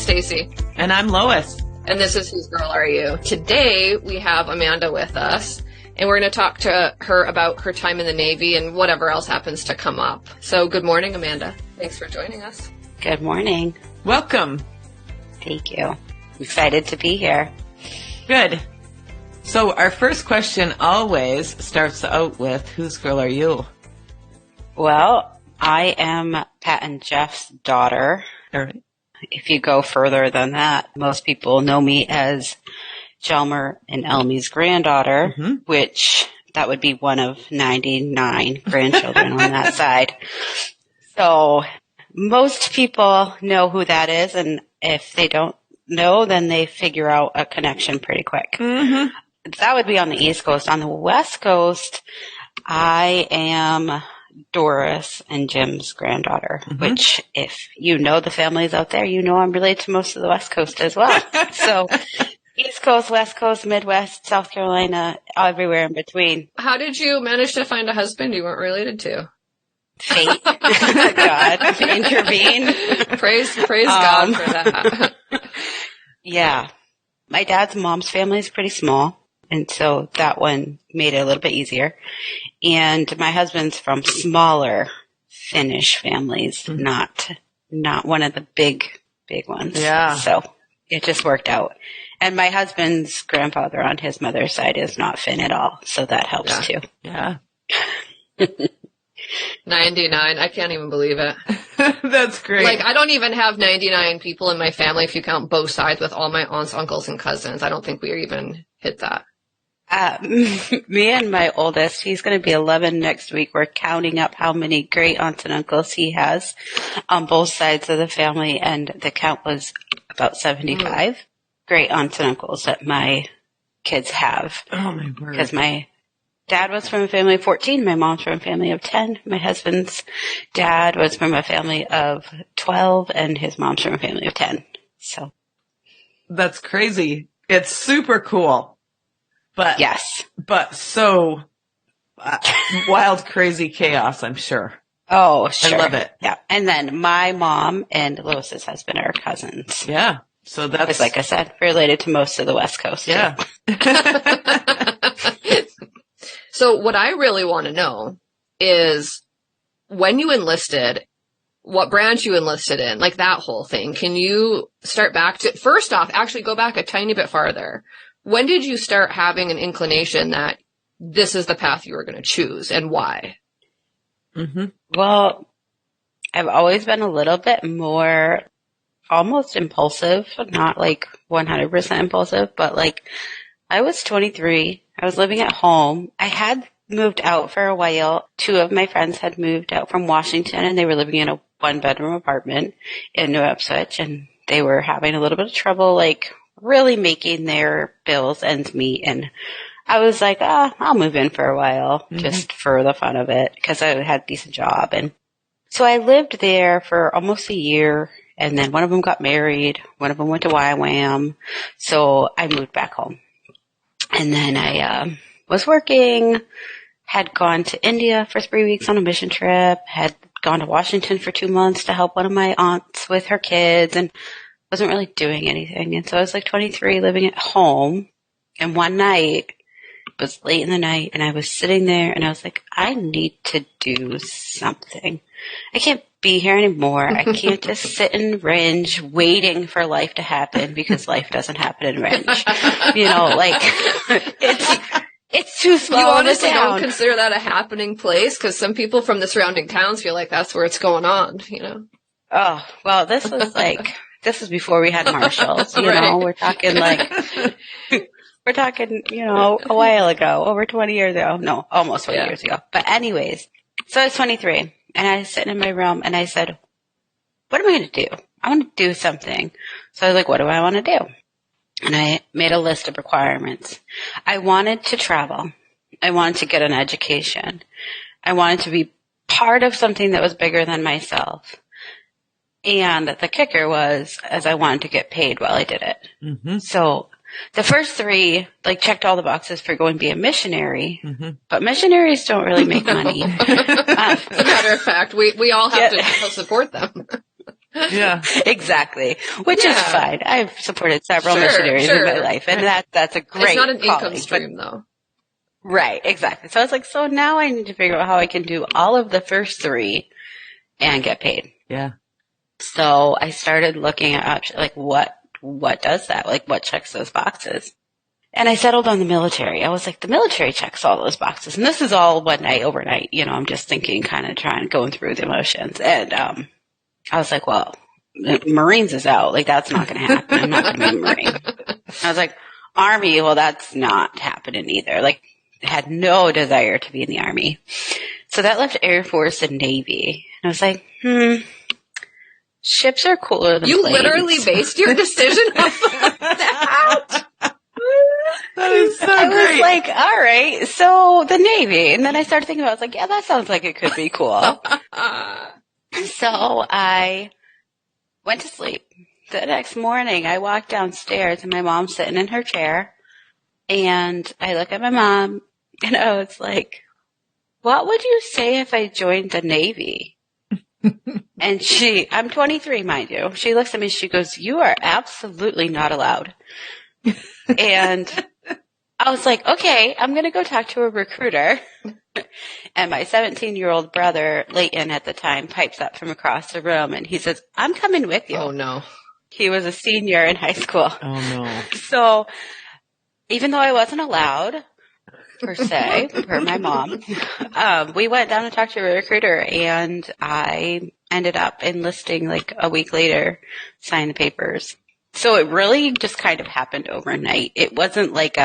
Stacey. And I'm Lois. And this is Whose Girl Are You? Today we have Amanda with us, and we're going to talk to her about her time in the Navy and whatever else happens to come up. So good morning, Amanda. Thanks for joining us. Good morning. Welcome. Thank you. I'm excited to be here. Good. So our first question always starts out with, whose girl are you? Well, I am Pat and Jeff's daughter. All right. If you go further than that, most people know me as Jelmer and Elmie's granddaughter, which that would be one of 99 grandchildren on that side. So most people know who that is, and if they don't know, then they figure out a connection pretty quick. That would be on the East Coast. On the West Coast, I am Doris and Jim's granddaughter, which if you know the families out there, you know I'm related to most of the West Coast as well. So East Coast, West Coast, Midwest, South Carolina, everywhere in between. How did you manage to find a husband you weren't related to? Fate. God intervened. Praise God for that. Yeah. My dad's mom's family is pretty small, and so that one made it a little bit easier. And my husband's from smaller Finnish families, not one of the big ones. Yeah. So it just worked out. And my husband's grandfather on his mother's side is not Finn at all, so that helps too. Yeah. 99. I can't even believe it. That's great. Like, I don't even have 99 people in my family if you count both sides with all my aunts, uncles, and cousins. I don't think we even hit that. Me and my oldest, he's going to be 11 next week. We're counting up how many great aunts and uncles he has on both sides of the family, and the count was about 75 great aunts and uncles that my kids have. Oh, my word. Because my dad was from a family of 14. My mom's from a family of 10. My husband's dad was from a family of 12, and his mom's from a family of 10. So That's crazy. It's super cool. But yes. But so wild, crazy chaos, I'm sure. Oh, sure. I love it. Yeah. And then my mom and Lois's husband are cousins. Yeah. So that's, like I said, related to most of the West Coast. Yeah. So what I really want to know is when you enlisted, what branch you enlisted in, like that whole thing. Can you start back to, first off, actually go back a tiny bit farther. When did you start having an inclination that this is the path you were going to choose, and why? Well, I've always been a little bit more almost impulsive, not like 100% impulsive, but like I was 23. I was living at home. I had moved out for a while. Two of my friends had moved out from Washington, and they were living in a 1-bedroom apartment in New Ipswich, and they were having a little bit of trouble, like really making their bills ends meet. And I was like, I'll move in for a while just for the fun of it, because I had a decent job. And so I lived there for almost a year, and then one of them got married. One of them went to YWAM. So I moved back home. And then I was working, had gone to India for 3 weeks on a mission trip, had gone to Washington for 2 months to help one of my aunts with her kids, and wasn't really doing anything. And so I was like 23 living at home. And one night, it was late in the night, and I was sitting there and I was like, I need to do something. I can't be here anymore. I can't just sit in Ringe waiting for life to happen, because life doesn't happen in Ringe. You know, like it's too small. You honestly of a town. don't consider that a happening place? Because some people from the surrounding towns feel like that's where it's going on, you know? Oh, well, this was before we had marshals, you know, we're talking, you know, a while ago, over 20 years ago. No, almost 20 years ago. But anyways, so I was 23, and I was sitting in my room, and I said, what am I going to do? I want to do something. So I was like, what do I want to do? And I made a list of requirements. I wanted to travel. I wanted to get an education. I wanted to be part of something that was bigger than myself. And the kicker was, as I wanted to get paid while I did it. So the first three, like, checked all the boxes for going to be a missionary, but missionaries don't really make money. As a matter of fact, we all have to support them. Yeah. Exactly. Which is fine. I've supported several missionaries in my life, and that's a great It's not an calling, income stream, though. Right, exactly. So I was like, so now I need to figure out how I can do all of the first 3 and get paid. Yeah. So I started looking at options, like what does that? Like what checks those boxes? And I settled on the military. I was like, the military checks all those boxes. And this is all one night, overnight. You know, I'm just thinking, kind of going through the emotions. And I was like, well, Marines is out. Like, that's not going to happen. I'm not going to be a Marine. I was like, Army, well, that's not happening either. Like, had no desire to be in the Army. So that left Air Force and Navy. And I was like, ships are cooler than You planes. literally based your decision off of that? That is so I great. was like, all right, so the Navy. And then I started thinking about it. I was like, yeah, that sounds like it could be cool. So I went to sleep. The next morning, I walked downstairs and my mom's sitting in her chair. And I look at my mom and I was like, what would you say if I joined the Navy? And I'm 23, mind you. She looks at me, she goes, you are absolutely not allowed. And I was like, okay, I'm going to go talk to a recruiter. And my 17-year-old brother, Leighton at the time, pipes up from across the room and he says, I'm coming with you. Oh, no. He was a senior in high school. Oh, no. So even though I wasn't allowed, per se, per my mom, we went down and talked to a recruiter, and I ended up enlisting like a week later, signed the papers. So it really just kind of happened overnight. It wasn't like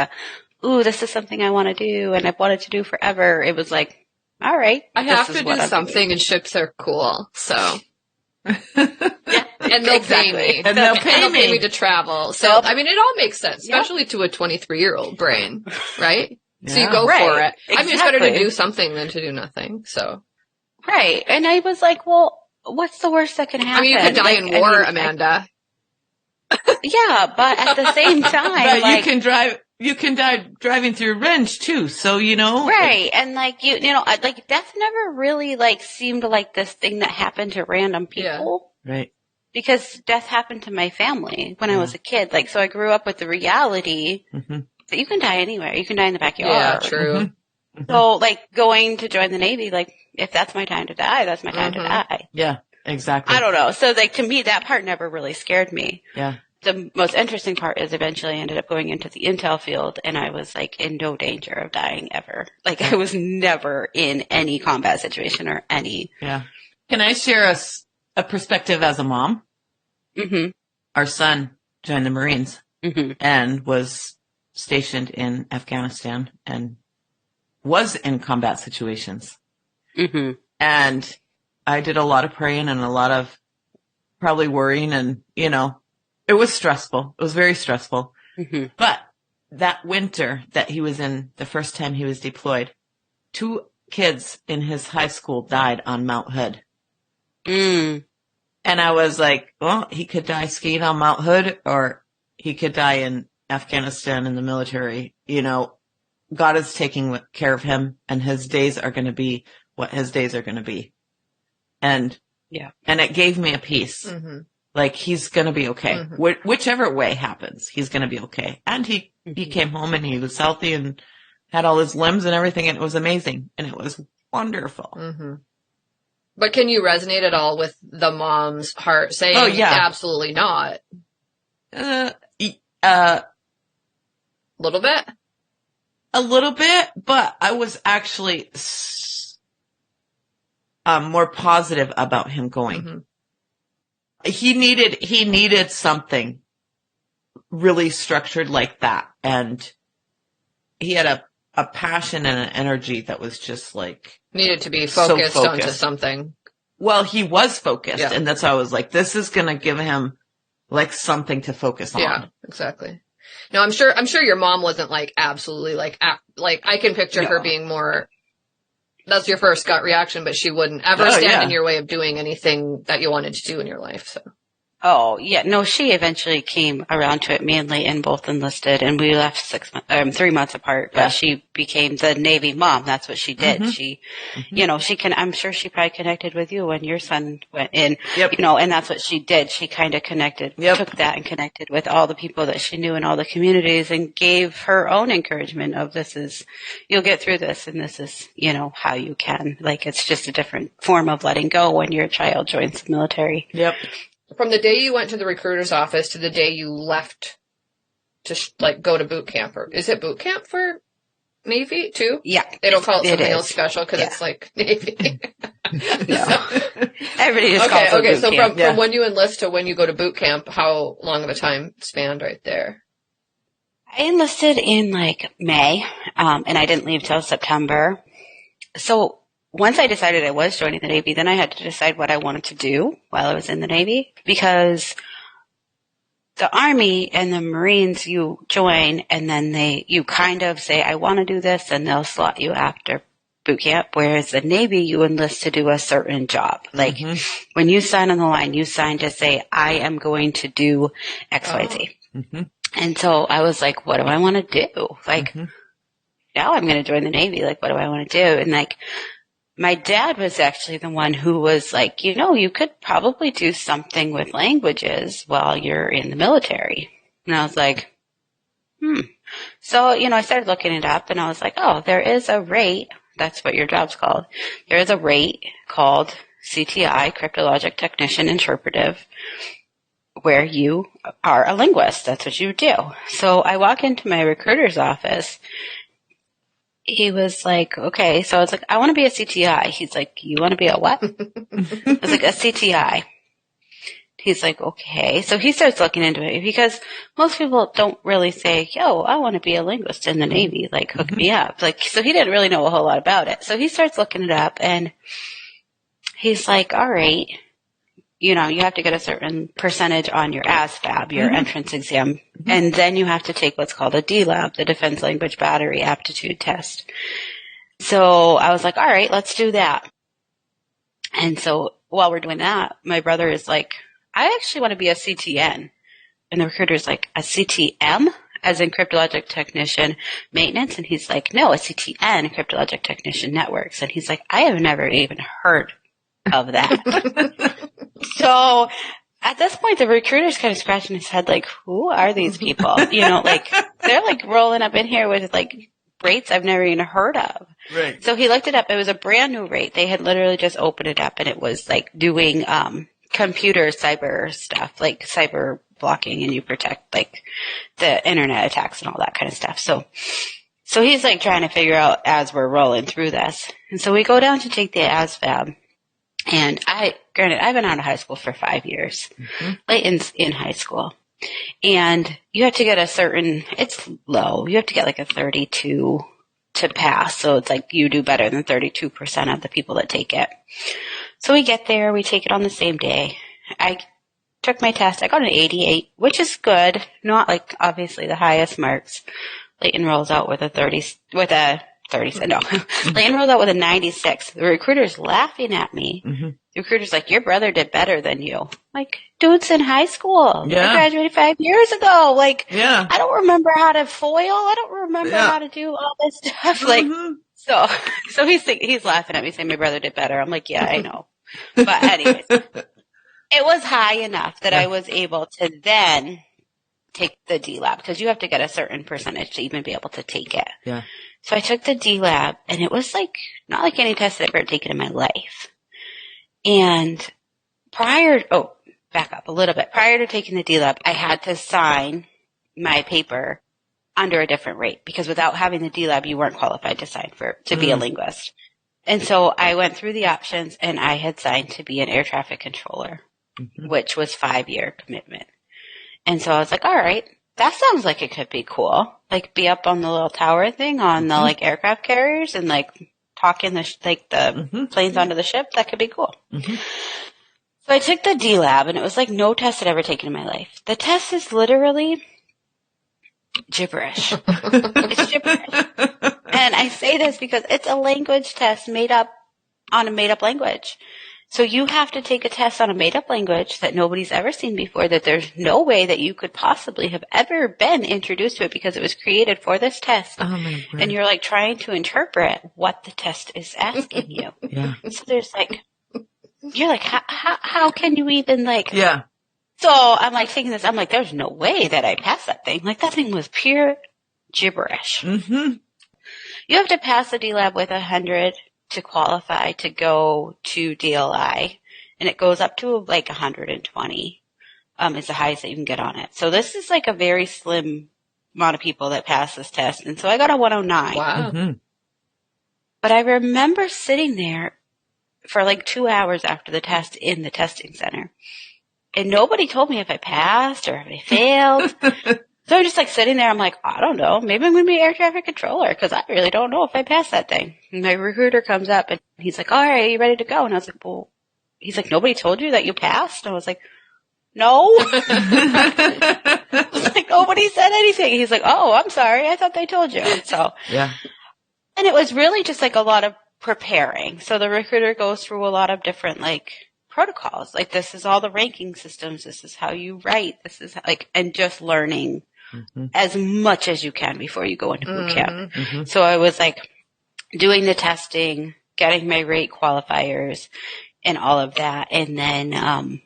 ooh, this is something I want to do and I've wanted to do forever. It was like, all right. I have to do something, and ships are cool, so. And they'll pay me. And they'll pay me to travel. So, I mean, it all makes sense, especially to a 23-year-old brain, right? Yeah. So you go for it. Exactly. I mean, it's better to do something than to do nothing, so. Right. And I was like, well, what's the worst that can happen? I mean, you could die in war, Amanda. Yeah, but at the same time, But like, you can die driving through wrench too, so you know. right. And like, you know, like death never really like seemed like this thing that happened to random people. Yeah. Right. Because death happened to my family when I was a kid. Like, so I grew up with the reality that you can die anywhere. You can die in the backyard. Yeah, true. So like going to join the Navy, like if that's my time to die, that's my time to die. Yeah, exactly. I don't know. So like to me, that part never really scared me. Yeah. The most interesting part is eventually I ended up going into the intel field and I was like in no danger of dying ever. Like I was never in any combat situation or any. Yeah. Can I share a perspective as a mom? Mm-hmm. Our son joined the Marines Mm-hmm. and was stationed in Afghanistan and was in combat situations. Mm-hmm. And I did a lot of praying and a lot of probably worrying, and, you know, it was stressful. It was very stressful. Mm-hmm. But that winter that he was in, the first time he was deployed, 2 kids in his high school died on Mount Hood. Mm. And I was like, well, he could die skiing on Mount Hood, or he could die in Afghanistan in the military. You know, God is taking care of him, and his days are going to be what his days are going to be. And Yeah. and it gave me a peace. Mm-hmm. Like, he's going to be okay. Mhm. Whichever way happens, he's going to be okay. And he came home and he was healthy and had all his limbs and everything, and it was amazing. And it was wonderful. Mm-hmm. But can you resonate at all with the mom's heart saying, Oh, yeah. absolutely not? Little bit? A little bit, but I was actually more positive about him going. Mm-hmm. He needed something really structured like that. And he had a passion and an energy that was just like, Needed to be So focused onto focused. something. well, he was focused. Yeah. And that's why I was like, this is going to give him like something to focus on. Yeah, exactly. No, I'm sure your mom wasn't like absolutely like I can picture her being more, that's your first gut reaction, but she wouldn't ever stand in your way of doing anything that you wanted to do in your life. So Oh, yeah. No, she eventually came around to it. Me and Leighton both enlisted, and we left 3 months apart. But she became the Navy mom. That's what she did. She, I'm sure she probably connected with you when your son went in, and that's what she did. She kind of connected, took that and connected with all the people that she knew in all the communities and gave her own encouragement of you'll get through this, and this is, how you can. Like, it's just a different form of letting go when your child joins the military. Yep. From the day you went to the recruiter's office to the day you left to go to boot camp, or is it boot camp for Navy too? Yeah. They don't call it something else special because it's like Navy. No. Everybody just calls it boot so camp. From when you enlist to when you go to boot camp, how long of a time span right there? I enlisted in May, and I didn't leave till September. So once I decided I was joining the Navy, then I had to decide what I wanted to do while I was in the Navy, because the Army and the Marines, you join and then you kind of say, I want to do this, and they'll slot you after boot camp. Whereas the Navy, you enlist to do a certain job. Like when you sign on the line, you sign to say, I am going to do X, Y, Z. And so I was like, what do I want to do? Now I'm going to join the Navy. Like, what do I want to do? And my dad was actually the one who was like, you could probably do something with languages while you're in the military. And I was like, So, I started looking it up, and I was like, oh, there is a rate. That's what your job's called. There is a rate called CTI, Cryptologic Technician Interpretive, where you are a linguist. That's what you do. So I walk into my recruiter's office. He was like, okay. So I was like, I want to be a CTI. He's like, you want to be a what? I was like, a CTI. He's like, okay. So he starts looking into it, because most people don't really say, yo, I want to be a linguist in the Navy. Like, hook me up. So he didn't really know a whole lot about it. So he starts looking it up, and he's like, all right, you have to get a certain percentage on your ASVAB, your entrance exam. And then you have to take what's called a DLAB, the Defense Language Battery Aptitude Test. So I was like, all right, let's do that. And so while we're doing that, my brother is like, I actually want to be a CTN. And the recruiter's like, a CTM? As in Cryptologic Technician Maintenance? And he's like, no, a CTN, Cryptologic Technician Networks. And he's like, I have never even heard of that. So at this point, the recruiter's kind of scratching his head like, who are these people? They're rolling up in here with rates I've never even heard of. Right. So he looked it up. It was a brand new rate. They had literally just opened it up, and it was doing computer cyber stuff, like cyber blocking, and you protect the internet attacks and all that kind of stuff. So he's trying to figure out as we're rolling through this. And so we go down to take the ASVAB. And granted, I've been out of high school for 5 years. Leighton's in high school. And you have to get it's low. You have to get a 32 to pass. So it's you do better than 32% of the people that take it. So we get there, we take it on the same day. I took my test. I got an 88, which is good. Not obviously the highest marks. Leighton rolls out with a 30, no. Leighton rolled out with a 96. The recruiter's laughing at me. The recruiter's like, your brother did better than you. Dude's in high school. Yeah. I graduated 5 years ago. Yeah. I don't remember how to foil. I don't remember how to do all this stuff. So he's laughing at me saying my brother did better. I'm like, yeah, I know. But anyways, it was high enough that I was able to then take the DLAB, because you have to get a certain percentage to even be able to take it. Yeah. So I took the DLAB, and it was not like any test I've ever taken in my life. And back up a little bit. Prior to taking the DLAB, I had to sign my paper under a different rate, because without having the DLAB, you weren't qualified to sign to be a linguist. And so I went through the options, and I had signed to be an air traffic controller, which was 5-year commitment. And so I was like, all right, that sounds like it could be cool. Be up on the little tower thing on the aircraft carriers and talking the planes onto the ship. That could be cool. So I took the DLAB, and it was no test I'd ever taken in my life. The test is literally gibberish. It's gibberish. And I say this because it's a language test made up on a made up language. So you have to take a test on a made-up language that nobody's ever seen before, that there's no way that you could possibly have ever been introduced to it because it was created for this test. Oh my God. And you're like trying to interpret what the test is asking you. Yeah. So there's like, you're like, how can you even like, Yeah. So I'm like thinking this, I'm like, there's no way that I passed that thing. Like that thing was pure gibberish. Mm-hmm. You have to pass the D-Lab with 100 to qualify to go to DLI, and it goes up to like 120 is the highest that you can get on it. So this is like a very slim amount of people that pass this test, and so I got a 109. Wow. Mm-hmm. But I remember sitting there for like 2 hours after the test in the testing center, and nobody told me if I passed or if I failed. So I'm just like sitting there. I'm like, I don't know. Maybe I'm going to be air traffic controller because I really don't know if I passed that thing. And my recruiter comes up and he's like, all right, are you ready to go? And I was like, well, he's like, nobody told you that you passed? And I was like, no. I was like, nobody said anything. He's like, oh, I'm sorry. I thought they told you. So, Yeah. and it was really just like a lot of preparing. So the recruiter goes through a lot of different like protocols. Like this is all the ranking systems. This is how you write. This is like, and just learning as much as you can before you go into boot camp. Mm-hmm. So I was like doing the testing, getting my rate qualifiers and all of that. And then,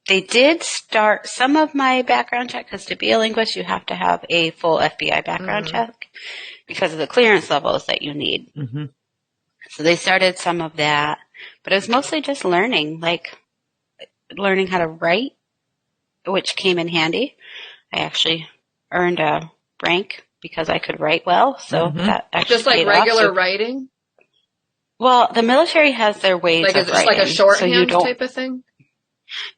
they did start some of my background check because to be a linguist, you have to have a full FBI background check because of the clearance levels that you need. Mm-hmm. So they started some of that, but it was mostly just learning, like learning how to write, which came in handy. I actually earned a rank because I could write well. So that actually Just like paid regular off. writing? Well, the military has their ways Like, of is it writing. like a shorthand so you don't, type of thing?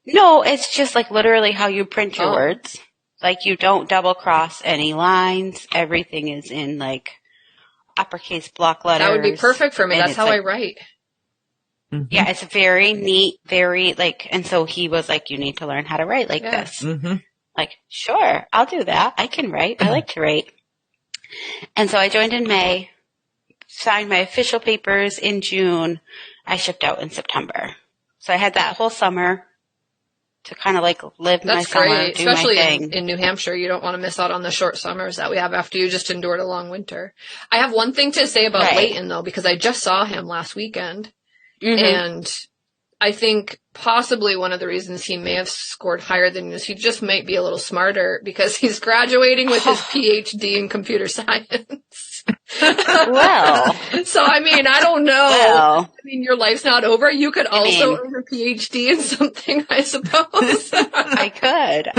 No, it's just like literally how you print your Oh. words. Like you don't double cross any lines. Everything is in like uppercase block letters. That would be perfect for me. And That's it's how like, I write. Mm-hmm. Yeah, it's very neat, very like, and so he was like, you need to learn how to write like Yeah. this. Mm-hmm. Like, sure, I'll do that. I can write. I like to write. And so I joined in May, signed my official papers in June. I shipped out in September. So I had that whole summer to kind of like live my That's summer, great. do Especially my thing. in New Hampshire. You don't want to miss out on the short summers that we have after you just endured a long winter. I have one thing to say about Right. Leighton, though, because I just saw him last weekend. Mhm. And I think possibly one of the reasons he may have scored higher than you is he just might be a little smarter because he's graduating with his PhD in computer science. Well. So, I mean, I don't know. Well. I mean, your life's not over. You could also mean- earn a PhD in something, I suppose. I could.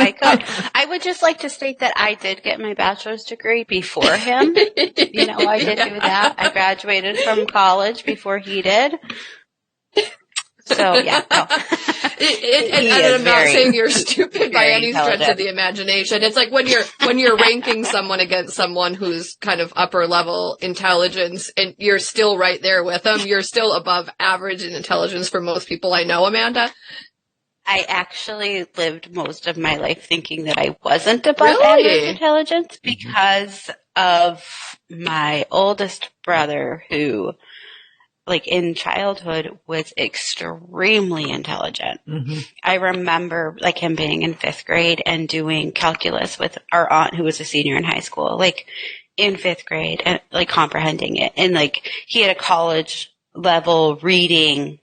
I would just like to state that I did get my bachelor's degree before him. You know, I did do that. I graduated from college before he did. So, yeah. No. And is I'm not very- saying you're stupid by very any stretch of intelligent. the imagination. It's like when you're ranking someone against someone who's kind of upper level intelligence and you're still right there with them. You're still above average in intelligence for most people I know, Amanda. I actually lived most of my life thinking that I wasn't above Really? average intelligence because of my oldest brother who, like in childhood, was extremely intelligent. Mm-hmm. I remember like him being in 5th grade and doing calculus with our aunt who was a senior in high school, like in 5th grade and like comprehending it. And like he had a college level reading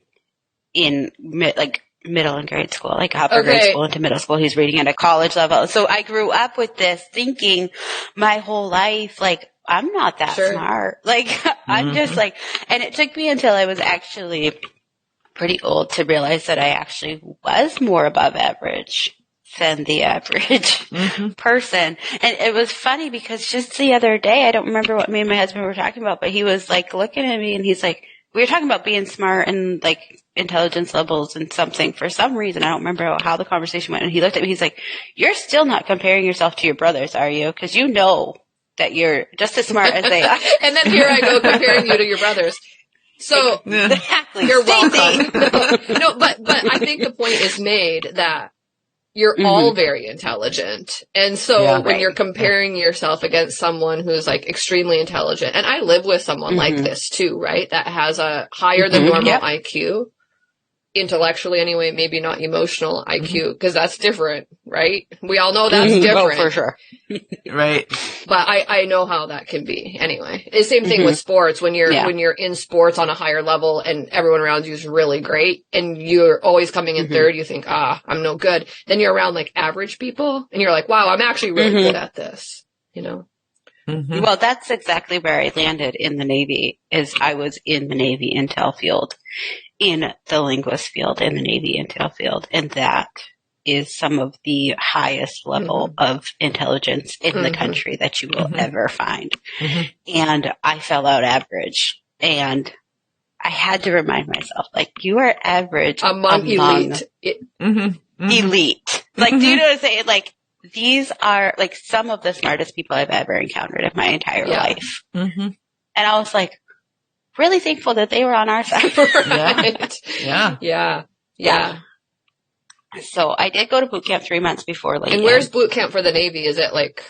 in middle and grade school, like upper Okay. grade school into middle school. He's reading at a college level. So I grew up with this thinking my whole life, like, I'm not that Sure. smart. Like, I'm just like, and it took me until I was actually pretty old to realize that I actually was more above average than the average person. And it was funny because just the other day, I don't remember what me and my husband were talking about, but he was like looking at me and he's like, we were talking about being smart and like intelligence levels and something for some reason. I don't remember how the conversation went. And he looked at me, he's like, you're still not comparing yourself to your brothers, are you? Because you know that you're just as smart as they are. And then here I go comparing you to your brothers. So Exactly. you're Stacey. welcome. No, but I think the point is made that you're all very intelligent. And so Yeah. when you're comparing yourself against someone who's like extremely intelligent, and I live with someone like this too, right? That has a higher than normal Yep. IQ. intellectually anyway, maybe not emotional IQ, because that's different, right? We all know that's different. Oh, for sure. Right. But I know how that can be anyway. It's the same thing with sports. When you're in sports on a higher level and everyone around you is really great and you're always coming in third, you think, I'm no good. Then you're around like average people and you're like, wow, I'm actually really good at this, you know? Mm-hmm. Well, that's exactly where I landed in the Navy, is I was in the Navy intel field, in the linguist field, in the Navy intel field. And that is some of the highest level of intelligence in the country that you will ever find. And I fell out average. And I had to remind myself, like, you are average among elite. Elite. Like, do you know what I'm saying? Like, these are like some of the smartest people I've ever encountered in my entire life. And I was like, really thankful that they were on our side. Right. Yeah. So I did go to boot camp 3 months before leaving. And where's boot camp for the Navy? Is it like?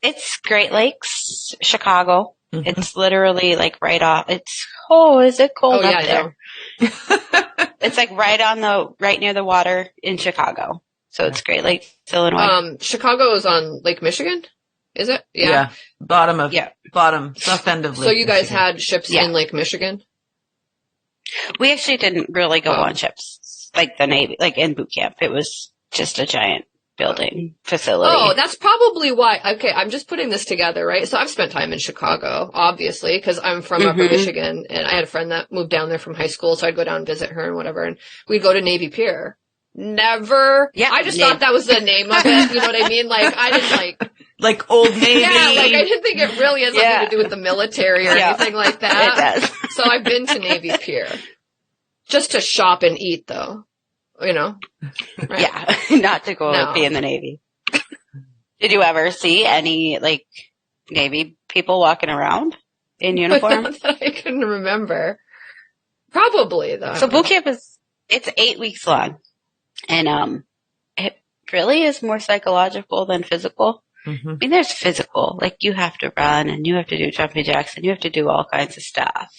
It's Great Lakes, Chicago. It's literally like right off. Is it cold up there? It's like right near the water in Chicago. So it's Great Lakes, Illinois. Chicago is on Lake Michigan, is it? Yeah. Bottom, south end of Lake So you guys Michigan. had ships in Lake Michigan? We actually didn't really go on ships like the Navy, like in boot camp. It was just a giant building facility. Oh, that's probably why. Okay, I'm just putting this together, right? So I've spent time in Chicago, obviously, because I'm from Upper Michigan, and I had a friend that moved down there from high school, so I'd go down and visit her and whatever, and we'd go to Navy Pier. Never. Yeah, I just thought that was the name of it. You know what I mean? Like, I didn't like Old Navy. Yeah, like I didn't think it really has something to do with the military or anything like that. It does. So I've been to Navy Pier. Just to shop and eat, though. You know? Right. Yeah, not to go be in the Navy. Did you ever see any, like, Navy people walking around in uniform? Not that I couldn't remember. Probably, though. So boot camp it's 8 weeks long. And it really is more psychological than physical. I mean, there's physical. Like, you have to run and you have to do jumping jacks and you have to do all kinds of stuff.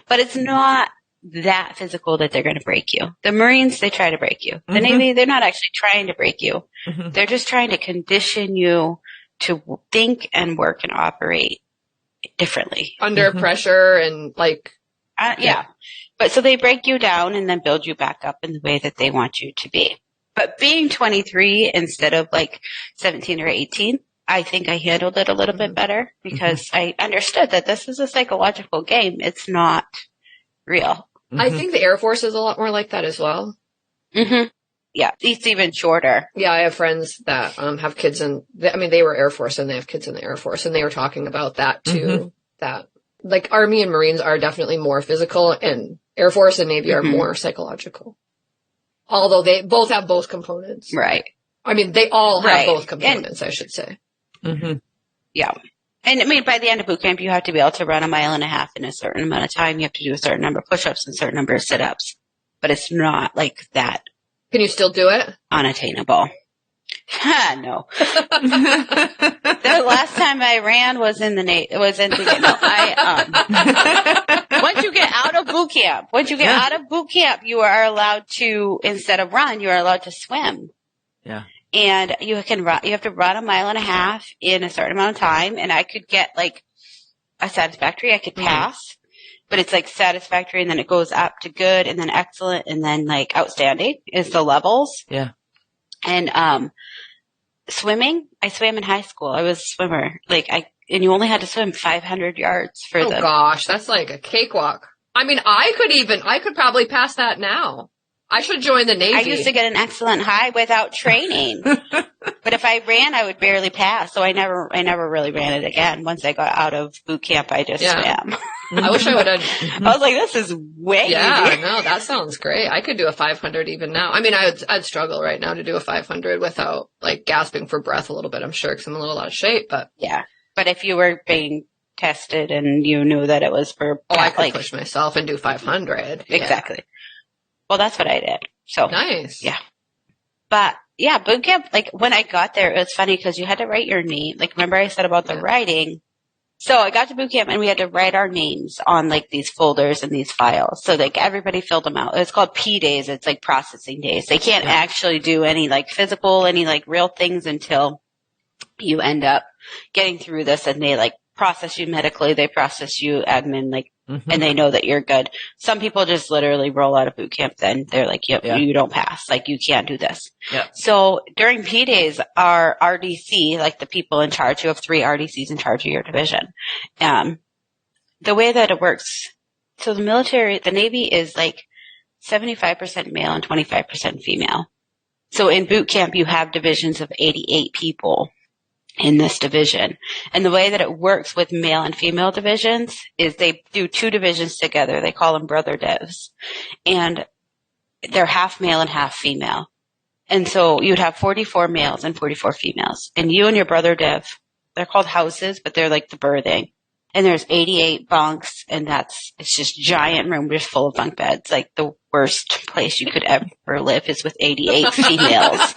But it's not that physical that they're going to break you. The Marines, they try to break you. The Navy, they're not actually trying to break you. They're just trying to condition you to think and work and operate differently. Under pressure and like... yeah. But so they break you down and then build you back up in the way that they want you to be. But being 23 instead of like 17 or 18, I think I handled it a little bit better because I understood that this is a psychological game. It's not real. I think the Air Force is a lot more like that as well. Yeah, it's even shorter. Yeah, I have friends that have kids they were Air Force and they have kids in the Air Force and they were talking about that too. That like Army and Marines are definitely more physical and Air Force and Navy are more psychological. Although they both have both components. Right. I mean, they all have both components, I should say. Yeah. And I mean, by the end of boot camp, you have to be able to run 1.5 miles in a certain amount of time. You have to do a certain number of push-ups and a certain number of sit-ups. But it's not like that. Can you still do it? Unattainable. No. The last time I ran was in boot camp. Once you get out of boot camp, you are allowed to, instead of run, you are allowed to swim. Yeah. And you have to run 1.5 miles in a certain amount of time. And I could get like a satisfactory, I could pass, but it's like satisfactory and then it goes up to good and then excellent and then like outstanding is the levels. Yeah. And, swimming, I swam in high school. I was a swimmer. And you only had to swim 500 yards for Oh gosh, that's like a cakewalk. I mean, I could probably pass that now. I should join the Navy. I used to get an excellent high without training. But if I ran, I would barely pass. So I never really ran it again. Once I got out of boot camp, I just swam. I wish I would have. I was like, this is way easier. No, that sounds great. I could do a 500 even now. I mean, I'd struggle right now to do a 500 without like gasping for breath a little bit, I'm sure, because I'm a little out of shape, but. Yeah. But if you were being tested and you knew that it was for. I could push myself and do 500. Exactly. Well, that's what I did. So. Nice. Yeah. But yeah, boot camp, like when I got there, it was funny because you had to write your name. Like, remember I said about the writing? So I got to boot camp and we had to write our names on like these folders and these files. So like everybody filled them out. It's called P days. It's like processing days. They can't actually do any like physical, any like real things until you end up getting through this, and they like process you medically. They process you admin, like, and they know that you're good. Some people just literally roll out of boot camp. Then they're like, yep, you don't pass. Like you can't do this. Yep. So during P days, our RDC, like the people in charge, you have 3 RDCs in charge of your division. The way that it works, so the military, the Navy is like 75% male and 25% female. So in boot camp, you have divisions of 88 people in this division. And the way that it works with male and female divisions is they do 2 divisions together. They call them brother divs. And they're half male and half female. And so you'd have 44 males and 44 females. And you and your brother div, they're called houses, but they're like the berthing. And there's 88 bunks, and it's just giant room just full of bunk beds. Like the worst place you could ever live is with 88 females.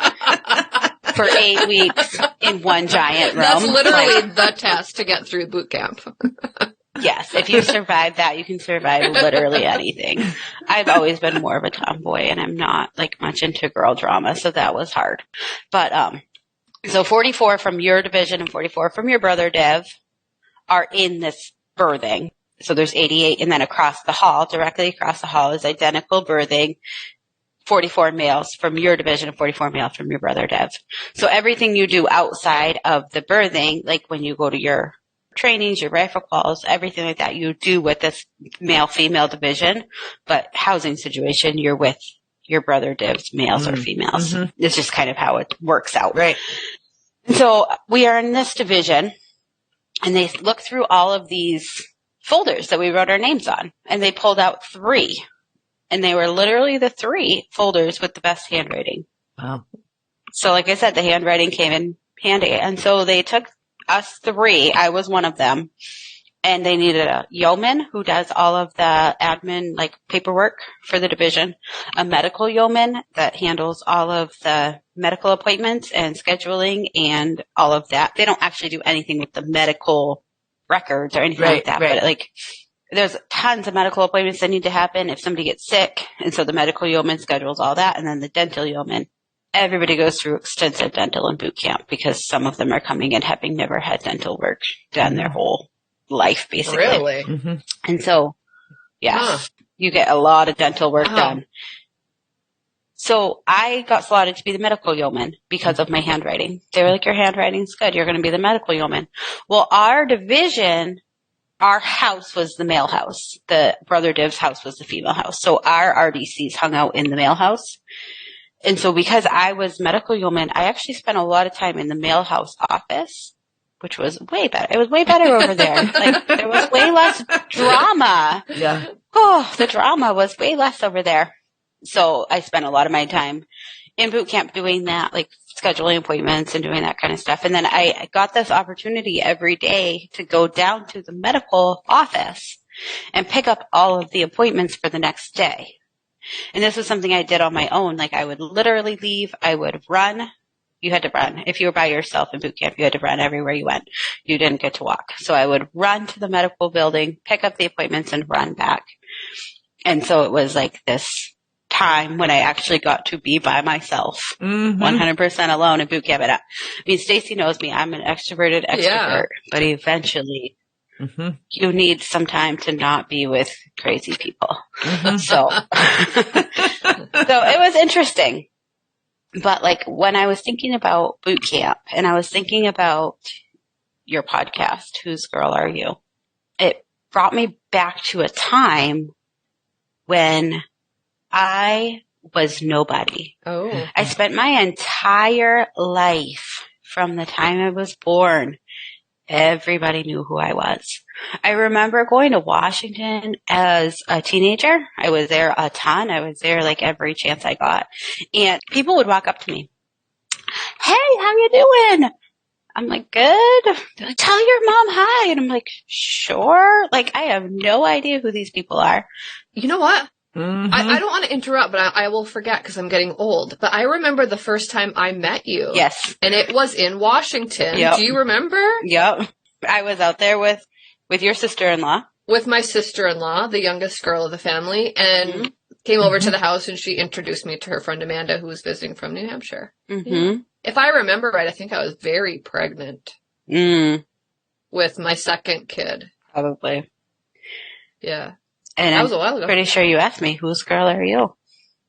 For 8 weeks in one giant room. That's literally the test to get through boot camp. Yes. If you survive that, you can survive literally anything. I've always been more of a tomboy, and I'm not like much into girl drama, so that was hard. But, so 44 from your division and 44 from your brother div are in this berthing. So there's 88, and then across the hall, directly across the hall is identical berthing. 44 males from your division and 44 males from your brother div. So everything you do outside of the berthing, like when you go to your trainings, your rifle calls, everything like that, you do with this male-female division. But housing situation, you're with your brother divs, males or females. It's just kind of how it works out. Right. So we are in this division, and they look through all of these folders that we wrote our names on, and they pulled out 3. And they were literally the 3 folders with the best handwriting. Wow. So like I said, the handwriting came in handy. And so they took us 3. I was one of them. And they needed a yeoman who does all of the admin, like paperwork for the division, a medical yeoman that handles all of the medical appointments and scheduling and all of that. They don't actually do anything with the medical records or anything like that. But like, there's tons of medical appointments that need to happen if somebody gets sick. And so the medical yeoman schedules all that. And then the dental yeoman, everybody goes through extensive dental in boot camp because some of them are coming in having never had dental work done their whole life, basically. Really? And so, you get a lot of dental work done. So I got slotted to be the medical yeoman because of my handwriting. They were like, your handwriting's good. You're going to be the medical yeoman. Well, our division, our house was the male house. The brother div's house was the female house. So our RDCs hung out in the male house. And so because I was medical yeoman, I actually spent a lot of time in the male house office, which was way better. It was way better over there. Like there was way less drama. Yeah. Oh, the drama was way less over there. So I spent a lot of my time in boot camp doing that, like scheduling appointments and doing that kind of stuff. And then I got this opportunity every day to go down to the medical office and pick up all of the appointments for the next day. And this was something I did on my own. Like I would literally leave. I would run. You had to run. If you were by yourself in boot camp, you had to run everywhere you went. You didn't get to walk. So I would run to the medical building, pick up the appointments, and run back. And so it was like this time when I actually got to be by myself, 100% alone in boot camp. I mean, Stacey knows me. I'm an extroverted extrovert, but eventually you need some time to not be with crazy people. So it was interesting. But like when I was thinking about boot camp and I was thinking about your podcast, Whose Girl Are You? It brought me back to a time when I was nobody. Oh. I spent my entire life from the time I was born. Everybody knew who I was. I remember going to Washington as a teenager. I was there a ton. I was there like every chance I got. And people would walk up to me. Hey, how you doing? I'm like, good. They're like, tell your mom hi. And I'm like, sure. Like, I have no idea who these people are. You know what? I don't want to interrupt, but I will forget because I'm getting old. But I remember the first time I met you. Yes. And it was in Washington. Yep. Do you remember? Yep. I was out there with With your sister-in-law? With my sister-in-law, the youngest girl of the family, and came over to the house, and she introduced me to her friend Amanda, who was visiting from New Hampshire. Yeah. If I remember right, I think I was very pregnant with my second kid. Probably. Yeah. And that was a while ago. Pretty sure you asked me, whose girl are you?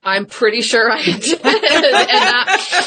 I'm pretty sure I did. And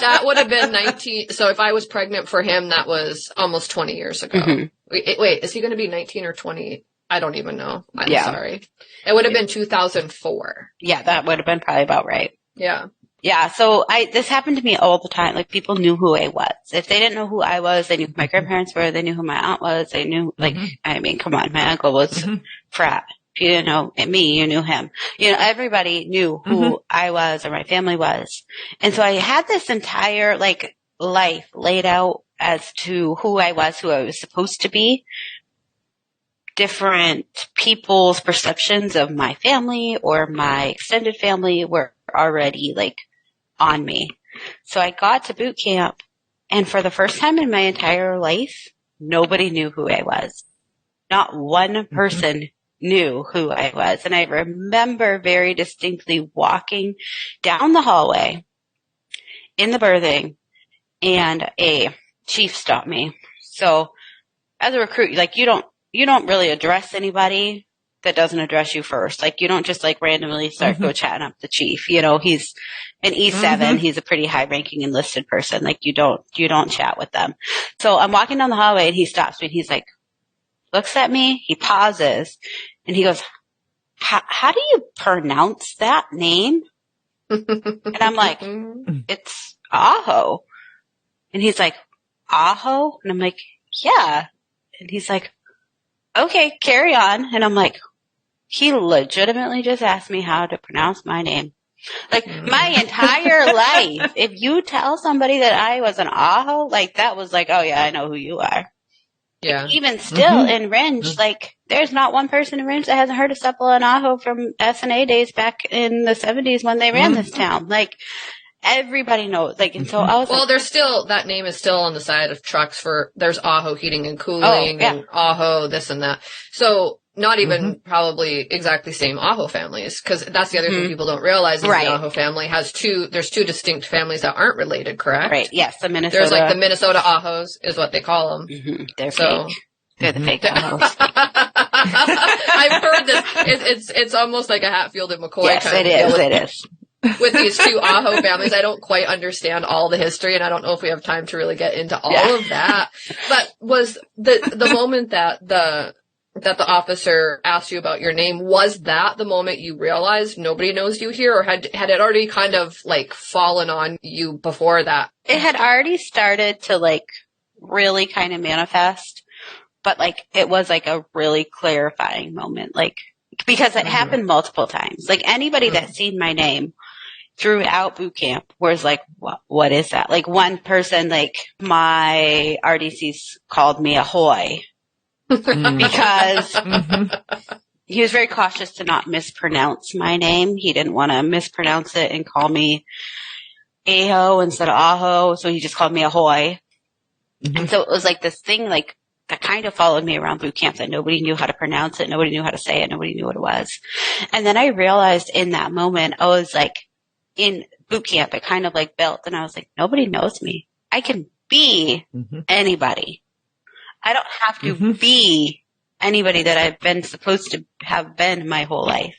that would have been 19. So if I was pregnant for him, that was almost 20 years ago. Wait, is he going to be 19 or 20? I don't even know. I'm sorry. It would have been 2004. Yeah, that would have been probably about right. Yeah. Yeah, so this happened to me all the time. Like, people knew who I was. If they didn't know who I was, they knew who my grandparents were, they knew who my aunt was, they knew, like, I mean, come on, my uncle was frat. If you didn't know me, you knew him. You know, everybody knew who I was or my family was. And so I had this entire, like, life laid out as to who I was supposed to be. Different people's perceptions of my family or my extended family were already, like, on me. So I got to boot camp, and for the first time in my entire life, nobody knew who I was. Not one person knew who I was. And I remember very distinctly walking down the hallway in the berthing, and a chief stopped me. So as a recruit, like, you don't really address anybody that doesn't address you first. Like, you don't just, like, randomly start go chatting up the chief. You know, he's an E7. He's a pretty high ranking enlisted person. Like, you don't chat with them. So I'm walking down the hallway, and he stops me, and he's like, looks at me, he pauses, and he goes, how do you pronounce that name? And I'm like, it's Aho. And he's like, Aho? And I'm like, yeah. And he's like, okay, carry on. And I'm like, he legitimately just asked me how to pronounce my name. Like, my entire life, if you tell somebody that I was an Aho, like, that was like, oh yeah, I know who you are. Yeah. Like, even still in Ringe, like, there's not one person in Ringe that hasn't heard of Sepple and Aho from S&A days back in the 70s when they ran this town. Like, everybody knows. Like, and so I was well, there's still, that name is still on the side of trucks there's Aho heating and cooling and Aho this and that. So not even probably exactly same Aho families, because that's the other thing people don't realize is the Aho family there's two distinct families that aren't related, correct? Right, yes, the Minnesota. There's like the Minnesota Ahos is what they call them. They're fake. They're the fake Ahos. I've heard this. It's almost like a Hatfield and McCoy kind of deal. It is. With these two Aho families, I don't quite understand all the history, and I don't know if we have time to really get into all of that. But was the moment that the officer asked you about your name, was that the moment you realized nobody knows you here, or had it already kind of, like, fallen on you before that? It had already started to, like, really kind of manifest, but, like, it was, like, a really clarifying moment, like, because it happened multiple times. Like, anybody that's seen my name throughout boot camp was like, what is that? Like, one person, like, my RDCs called me Ahoy because he was very cautious to not mispronounce my name. He didn't want to mispronounce it and call me Aho instead of Aho, so he just called me Ahoy. And so it was like this thing, like, that kind of followed me around boot camp, that nobody knew how to pronounce it, nobody knew how to say it, nobody knew what it was. And then I realized in that moment, I was like, in boot camp, it kind of, like, built, and I was like, nobody knows me. I can be anybody. I don't have to be anybody that I've been supposed to have been my whole life.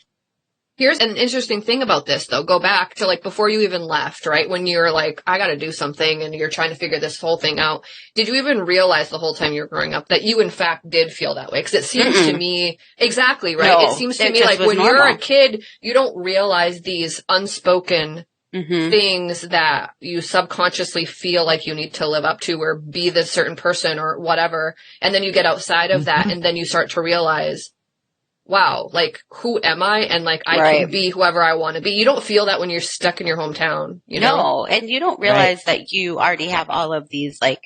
Here's an interesting thing about this, though. Go back to, like, before you even left, right? When you're like, I gotta do something, and you're trying to figure this whole thing out. Did you even realize the whole time you were growing up that you, in fact, did feel that way? Because it seems to me, exactly, right? No, it seems to me like when you're a kid, you don't realize these unspoken things that you subconsciously feel like you need to live up to or be this certain person or whatever. And then you get outside of that, and then you start to realize, wow, like, who am I? And, like, I can be whoever I want to be. You don't feel that when you're stuck in your hometown, you know? No, and you don't realize that you already have all of these, like,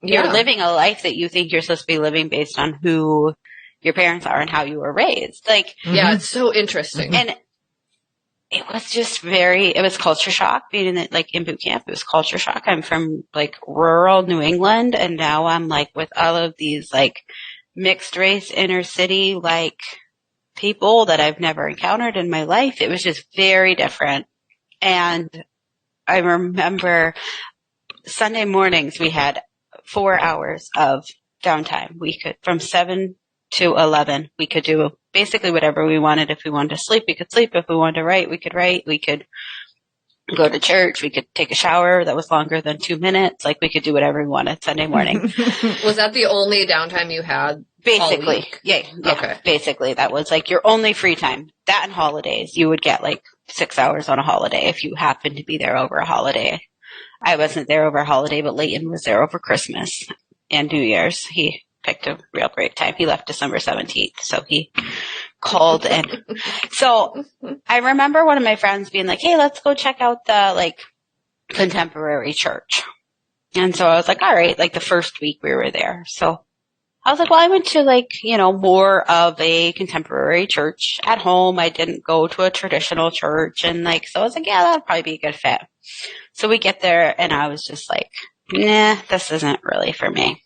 you're living a life that you think you're supposed to be living based on who your parents are and how you were raised. Like, yeah, it's so interesting. And it was just it was culture shock being in boot camp. It was culture shock. I'm from, like, rural New England, and now I'm, like, with all of these, like, mixed race inner city, like people that I've never encountered in my life. It was just very different. And I remember Sunday mornings, we had 4 hours of downtime. We could, from 7 to 11, we could do basically whatever we wanted. If we wanted to sleep, we could sleep. If we wanted to write, we could write. We could go to church. We could take a shower that was longer than 2 minutes. Like, we could do whatever we wanted Sunday morning. Was that the only downtime you had? Basically. Yeah. Okay. Basically, that was like your only free time. That and holidays. You would get like 6 hours on a holiday if you happened to be there over a holiday. I wasn't there over a holiday, but Leighton was there over Christmas and New Year's. He picked a real great time. He left December 17th, so he called. And so I remember one of my friends being like, hey, let's go check out the like contemporary church. And so I was like, all right, like the first week we were there. So I was like, well, I went to like, more of a contemporary church at home. I didn't go to a traditional church. And like, so I was like, yeah, that'll probably be a good fit. So we get there and I was just like, nah, this isn't really for me.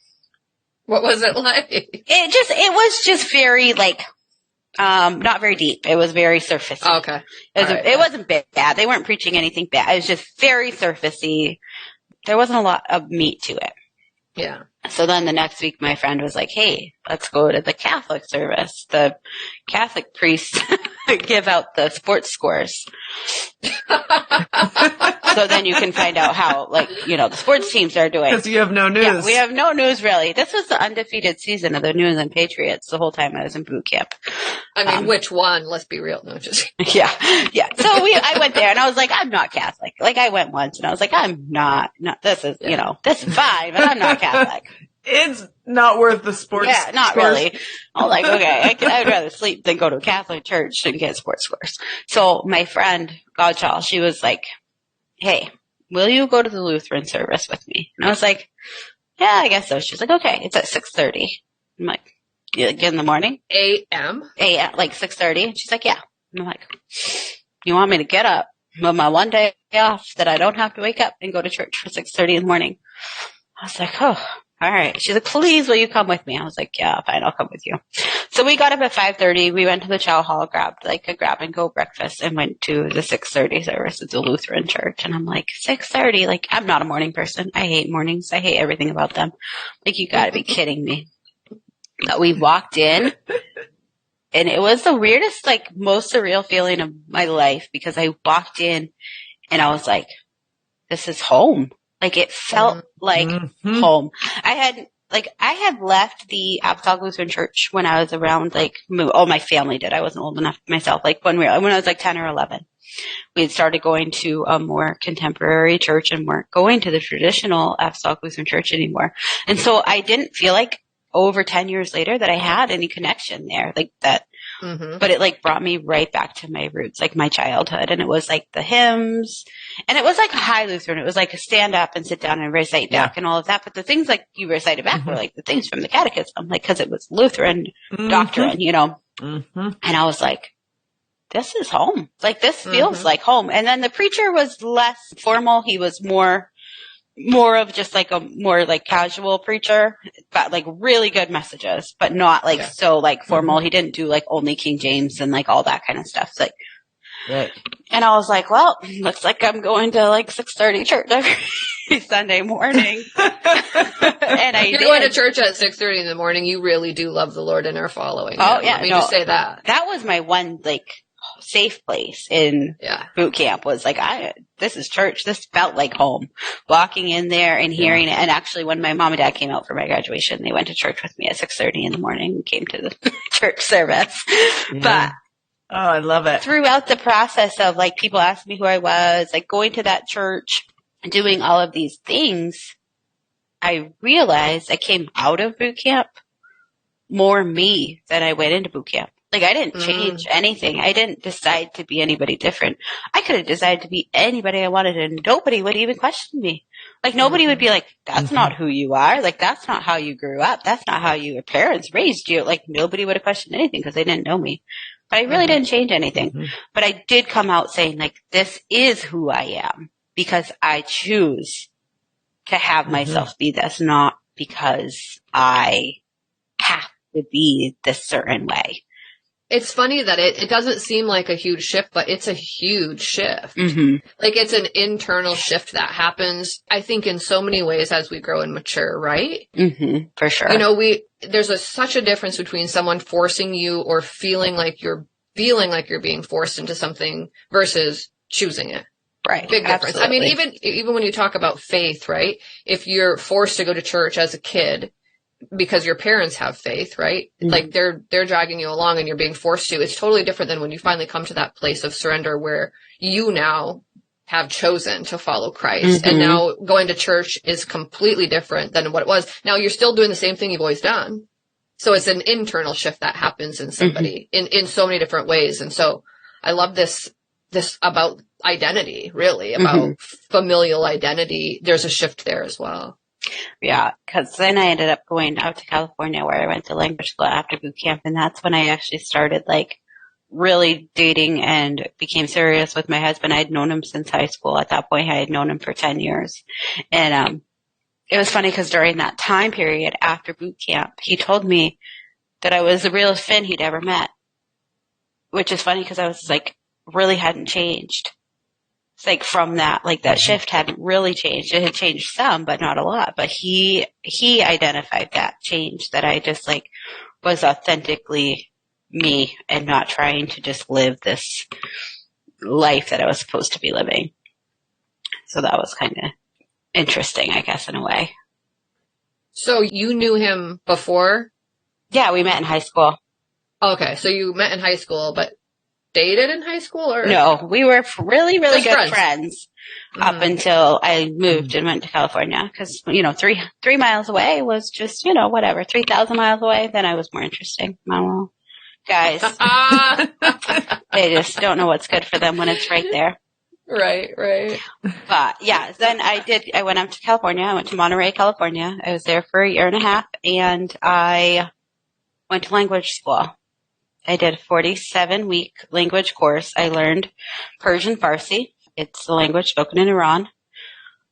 What was it like? It was just very like, not very deep. It was very surfacey. Okay. It wasn't bad. They weren't preaching anything bad. It was just very surfacey. There wasn't a lot of meat to it. Yeah. So then the next week, my friend was like, hey, let's go to the Catholic service. The Catholic priests give out the sports scores. So then you can find out how, like, the sports teams are doing. Because you have no news. Yeah, we have no news, really. This was the undefeated season of the New England Patriots the whole time I was in boot camp. I mean, which one? Let's be real. No, just. Yeah. So I went there and I was like, I'm not Catholic. Like, I went once and I was like, I'm not, this is, this is fine, but I'm not Catholic. It's not worth the sports. Yeah, not scores. really. I was like, okay, I'd rather sleep than go to a Catholic church and get sports scores. So my friend, Godchild, she was like, hey, will you go to the Lutheran service with me? And I was like, yeah, I guess so. She's like, okay, it's at 6:30. I'm like, in the morning? A.M.? Like 6:30. And she's like, yeah. And I'm like, you want me to get up on my one day off that I don't have to wake up and go to church for 6:30 in the morning? I was like, oh. All right. She's like, please, will you come with me? I was like, yeah, fine, I'll come with you. So we got up at 5:30. We went to the chow hall, grabbed like a grab and go breakfast and went to the 6:30 service at the Lutheran church. And I'm like, 6:30? Like, I'm not a morning person. I hate mornings. I hate everything about them. Like, you gotta be kidding me. But we walked in and it was the weirdest, like most surreal feeling of my life because I walked in and I was like, this is home. Like, it felt like home. I had left the Apostolic Lutheran Church when I was around, like, my family did. I wasn't old enough myself. Like, when I was like 10 or 11, we had started going to a more contemporary church and weren't going to the traditional Apostolic Lutheran Church anymore. And so I didn't feel like over 10 years later that I had any connection there, like that. Mm-hmm. But it like brought me right back to my roots, like my childhood. And it was like the hymns and it was like high Lutheran. It was like a stand up and sit down and recite back and all of that. But the things like you recited back were like the things from the catechism, like, cause it was Lutheran doctrine, Mm-hmm. And I was like, this is home. Like, this feels like home. And then the preacher was less formal. He was more of just like a more like casual preacher, but like really good messages, but not like so like formal. He didn't do like only King James and like all that kind of stuff. Like, right. And I was like, well, looks like I'm going to like 6:30 church every Sunday morning. And if you're going to church at 6:30 in the morning, you really do love the Lord and are following. Oh, yeah. Let me just say that. That was my one like safe place in boot camp was like, this is church. This felt like home. Walking in there and hearing it. And actually when my mom and dad came out for my graduation, they went to church with me at 6:30 in the morning and came to the church service. Yeah. But oh, I love it. Throughout the process of like people asking me who I was, like going to that church, doing all of these things, I realized I came out of boot camp more me than I went into boot camp. Like, I didn't change anything. I didn't decide to be anybody different. I could have decided to be anybody I wanted and nobody would even question me. Like, nobody would be like, that's not who you are. Like, that's not how you grew up. That's not how your parents raised you. Like, nobody would have questioned anything because they didn't know me. But I really didn't change anything. But I did come out saying, like, this is who I am because I choose to have myself be this, not because I have to be this certain way. It's funny that it doesn't seem like a huge shift, but it's a huge shift. Mm-hmm. Like it's an internal shift that happens, I think, in so many ways as we grow and mature, right? Mm-hmm. For sure. You know, there's such a difference between someone forcing you or feeling like you're being forced into something versus choosing it. Right. Big difference. Absolutely. I mean, even when you talk about faith, right? If you're forced to go to church as a kid, because your parents have faith, right? Mm-hmm. Like they're dragging you along and you're being forced to. It's totally different than when you finally come to that place of surrender where you now have chosen to follow Christ. Mm-hmm. And now going to church is completely different than what it was. Now you're still doing the same thing you've always done. So it's an internal shift that happens in somebody in so many different ways. And so I love this about identity, really, about familial identity. There's a shift there as well. Yeah, because then I ended up going out to California where I went to language school after boot camp, and that's when I actually started like really dating and became serious with my husband. I had known him since high school. At that point, I had known him for 10 years. And it was funny because during that time period after boot camp, he told me that I was the realest Finn he'd ever met, which is funny because I was like, really hadn't changed. It's like from that, like that shift hadn't really changed. It had changed some, but not a lot. But he identified that change, that I just like was authentically me and not trying to just live this life that I was supposed to be living. So that was kind of interesting, I guess, in a way. So you knew him before? Yeah, we met in high school. Okay, so you met in high school, but dated in high school, or no? We were really, really just good friends up until I moved and went to California. Because 3 miles away was just whatever. 3,000 miles away, then I was more interesting. I don't know, guys. They just don't know what's good for them when it's right there. Right. But yeah, then I went up to California. I went to Monterey, California. I was there for a year and a half, and I went to language school. I did a 47-week language course. I learned Persian Farsi. It's the language spoken in Iran.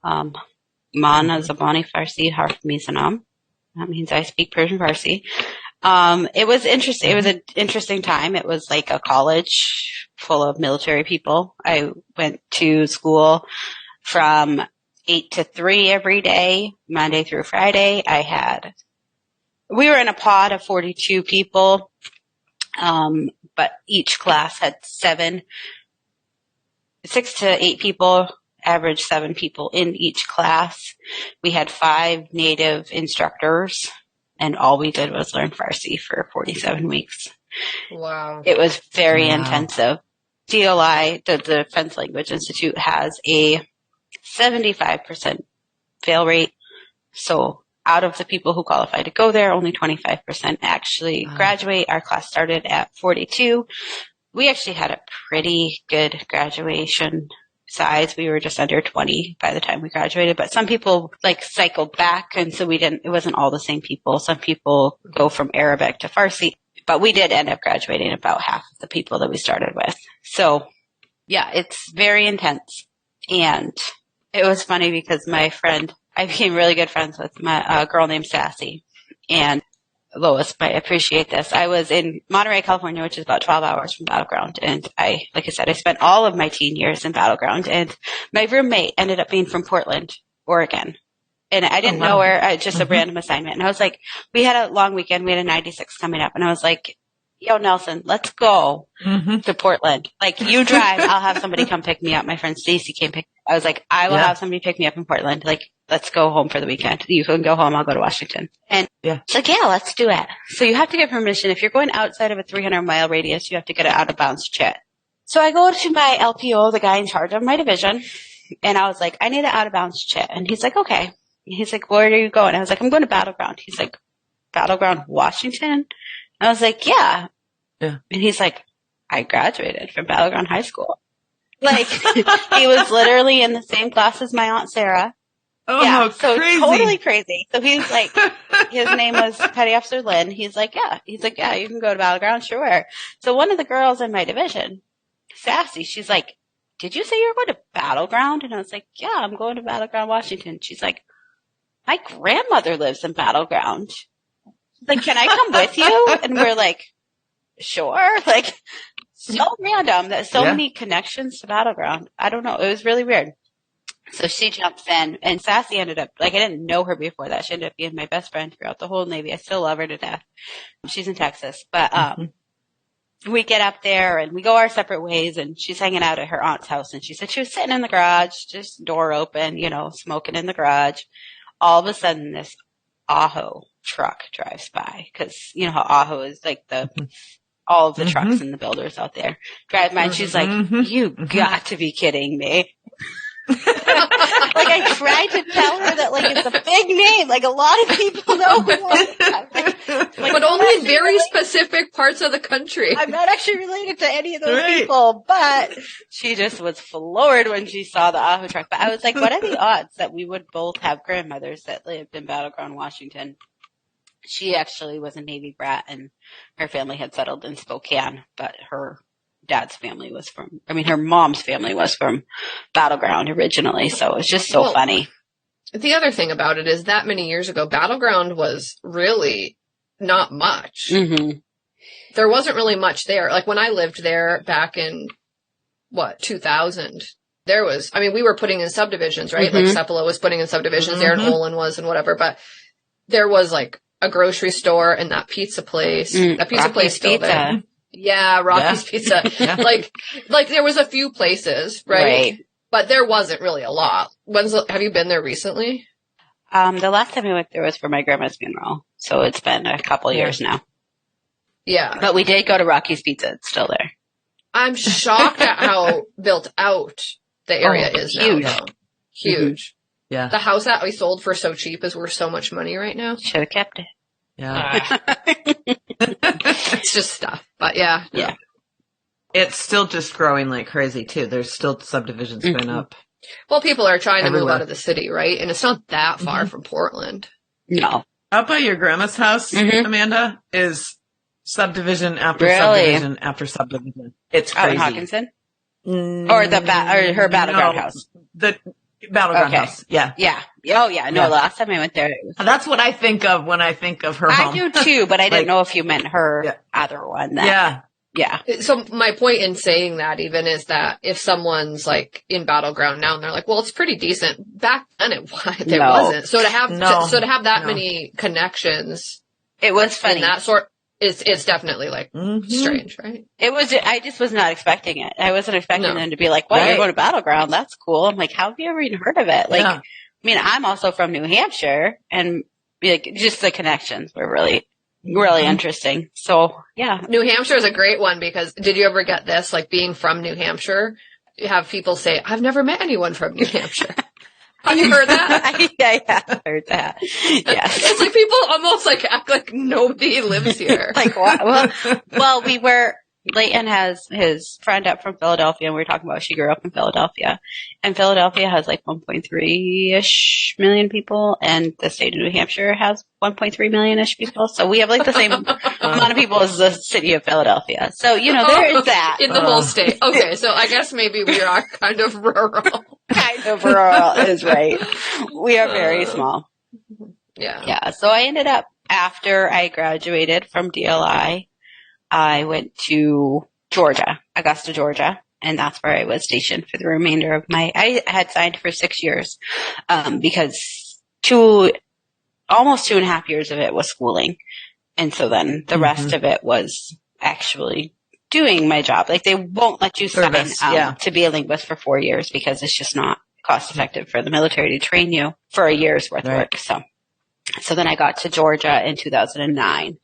Man Zabani Farsi Harf Mizanam. That means I speak Persian Farsi. It was interesting. It was an interesting time. It was like a college full of military people. I went to school from 8 to 3 every day, Monday through Friday. We were in a pod of 42 people. But each class had 6 to 8 people, average 7 people in each class. We had 5 native instructors, and all we did was learn Farsi for 47 weeks. Wow. It was very intensive. DLI, the Defense Language Institute, has a 75% fail rate. So out of the people who qualify to go there, only 25% actually graduate. Our class started at 42. We actually had a pretty good graduation size. We were just under 20 by the time we graduated, but some people like cycled back, and so it wasn't all the same people. Some people go from Arabic to Farsi, but we did end up graduating about half of the people that we started with. So yeah, it's very intense. And it was funny because I became really good friends with a girl named Sassy, and Lois might appreciate this. I was in Monterey, California, which is about 12 hours from Battleground. And like I said, I spent all of my teen years in Battleground, and my roommate ended up being from Portland, Oregon. And I didn't know her, just a random assignment. And I was like, we had a long weekend. We had a 96 coming up, and I was like, yo, Nelson, let's go to Portland. Like, you drive, I'll have somebody come pick me up. My friend Stacey came pick me up. I was like, I will have somebody pick me up in Portland. Like, let's go home for the weekend. You can go home. I'll go to Washington. And it's like, yeah, let's do it. So you have to get permission. If you're going outside of a 300-mile radius, you have to get an out-of-bounds chit. So I go to my LPO, the guy in charge of my division, and I was like, I need an out-of-bounds chit. And he's like, okay. He's like, where are you going? I was like, I'm going to Battleground. He's like, Battleground, Washington? I was like, yeah. And he's like, I graduated from Battleground High School. Like, he was literally in the same class as my Aunt Sarah. Oh, yeah, so crazy. Totally crazy. So he's like, his name was Petty Officer Lynn. He's like, yeah, you can go to Battleground, sure. So one of the girls in my division, Sassy, she's like, did you say you were going to Battleground? And I was like, yeah, I'm going to Battleground, Washington. She's like, my grandmother lives in Battleground. like, can I come with you? And we're like, sure. Like, so random that so many connections to Battleground. I don't know. It was really weird. So she jumps in, and Sassy ended up, like, I didn't know her before that. She ended up being my best friend throughout the whole Navy. I still love her to death. She's in Texas. But we get up there, and we go our separate ways, and she's hanging out at her aunt's house. And she said she was sitting in the garage, just door open, you know, smoking in the garage. All of a sudden, this Aho truck drives by, because you know how Aho is like all of the trucks and the builders out there drive by, and she's like, you got to be kidding me. Like, I tried to tell her that, like, it's a big name. Like, a lot of people know who I am. Like, but only in very specific parts of the country. I'm not actually related to any of those people, but she just was floored when she saw the Aho truck. But I was like, what are the odds that we would both have grandmothers that lived in Battleground, Washington? She actually was a Navy brat, and her family had settled in Spokane, but her dad's family was her mom's family was from Battleground originally. So it's just so funny. The other thing about it is that many years ago, Battleground was really not much. There wasn't really much there. Like when I lived there back in 2000, there was, I mean, we were putting in subdivisions, right? Like Cephala was putting in subdivisions there, and Olin was, and whatever, but there was like a grocery store and that pizza place. That pizza place still there. Yeah, Rocky's Pizza. Like there was a few places, right? But there wasn't really a lot. Have you been there recently? The last time I went there was for my grandma's funeral, so it's been a couple years now. Yeah, but we did go to Rocky's Pizza. It's still there. I'm shocked at how built out the area is huge. Now. Huge. Yeah. The house that we sold for so cheap is worth so much money right now. Should have kept it. Yeah. It's just stuff. But yeah. It's still just growing like crazy too. There's still subdivisions going up. Well, people are trying to move everywhere. out of the city, right? And it's not that far from Portland. No. Up by your grandma's house, Amanda, is subdivision after Really? subdivision after subdivision. It's crazy. Out in Hawkinson? Or or her Battleground house? The Battleground house. Yeah. Yeah. Oh, yeah. No, the last time I went there. That's what I think of when I think of her home. I do too, but I didn't know if you meant her other one. Yeah. So my point in saying that even is that if someone's like in Battleground now and they're like, well, it's pretty decent. Back then there wasn't. So to have that many connections, it was funny. In that sort, it's definitely like strange, right? It was. I just was not expecting it. I wasn't expecting them to be like, "What? You're going to Battleground? That's cool." I'm like, "How have you ever even heard of it?" Like, I mean, I'm also from New Hampshire, and like, just the connections were really interesting. So, yeah. New Hampshire is a great one because did you ever get this? Like being from New Hampshire, you have people say, "I've never met anyone from New Hampshire." Have you heard that? Yeah, I heard that. Yeah. It's like people almost like act like nobody lives here. Like what? Well, Leighton has his friend up from Philadelphia, and we were talking about she grew up in Philadelphia. And Philadelphia has like 1.3-ish million people, and the state of New Hampshire has 1.3 million-ish people. So we have like the same amount of people as the city of Philadelphia. So, you know, there is that. In the whole state. Okay, so I guess maybe we are kind of rural. Kind of rural is right. We are very small. Yeah. Yeah. So I ended up, after I graduated from DLI, I went to Georgia, Augusta, Georgia, and that's where I was stationed for the remainder of I had signed for 6 years, because almost 2.5 years of it was schooling. And so then the rest of it was actually doing my job. Like they won't let you sign to be a linguist for 4 years because it's just not cost effective for the military to train you for a year's worth of work. So then I got to Georgia in 2009.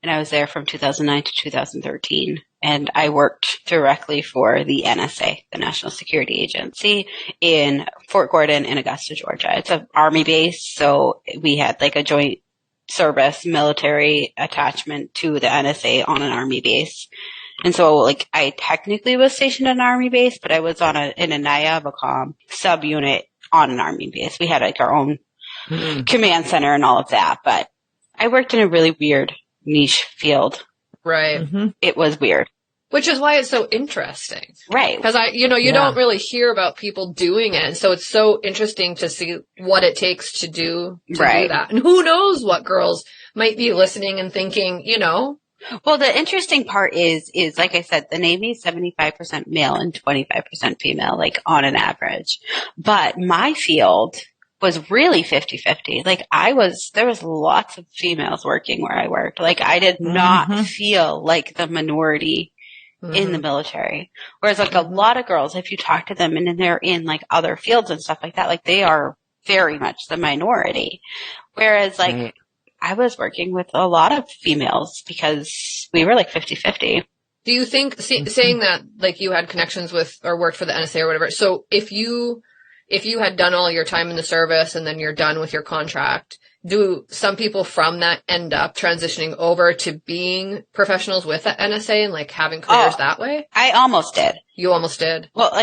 And I was there from 2009 to 2013. And I worked directly for the NSA, the National Security Agency, in Fort Gordon in Augusta, Georgia. It's an Army base, so we had like a joint service military attachment to the NSA on an Army base. And so like I technically was stationed on an Army base, but I was in a NIAVACOM subunit on an Army base. We had like our own command center and all of that, but I worked in a really weird niche field. Right. It was weird. Which is why it's so interesting. Right. Because you don't really hear about people doing it. And so it's so interesting to see what it takes to do that. And who knows what girls might be listening and thinking, Well, the interesting part is like I said, the Navy is 75% male and 25% female, like on an average. But my field was really 50-50. Like there was lots of females working where I worked. Like I did not feel like the minority in the military. Whereas like a lot of girls, if you talk to them and then they're in like other fields and stuff like that, like they are very much the minority. Whereas like I was working with a lot of females because we were like 50-50. Do you think, saying that like you had connections with or worked for the NSA or whatever, so if you had done all your time in the service and then you're done with your contract, do some people from that end up transitioning over to being professionals with the NSA and like having careers that way? I almost did. You almost did? Well,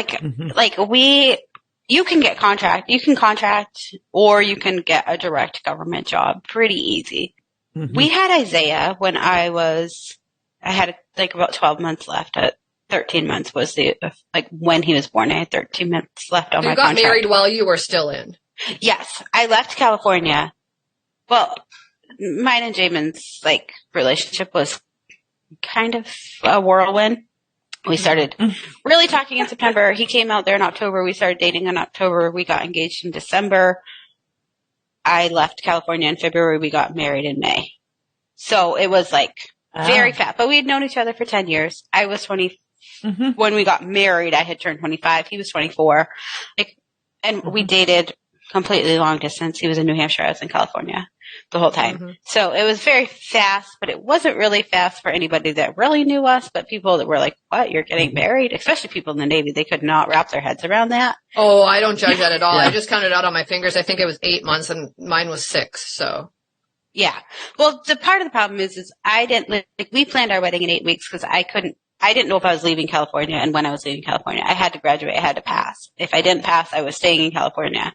you can contract or you can get a direct government job pretty easy. We had Isaiah when I had like about 12 months left. 13 months was when he was born. I had 13 months left on my contract. You got married while you were still in? Yes. I left California. Well, mine and Jamin's like relationship was kind of a whirlwind. We started really talking in September. He came out there in October. We started dating in October. We got engaged in December. I left California in February. We got married in May. So it was like very fast. But we had known each other for 10 years. I was 20. When we got married, I had turned 25. He was 24. And we dated completely long distance. He was in New Hampshire. I was in California the whole time. So it was very fast, but it wasn't really fast for anybody that really knew us. But people that were like, what, you're getting married? Especially people in the Navy, they could not wrap their heads around that. Oh, I don't judge that at all. I just counted out on my fingers. I think it was 8 months and mine was 6. So yeah. Well, the part of the problem is I didn't we planned our wedding in 8 weeks because I didn't know if I was leaving California and when I was leaving California. I had to graduate. I had to pass. If I didn't pass, I was staying in California.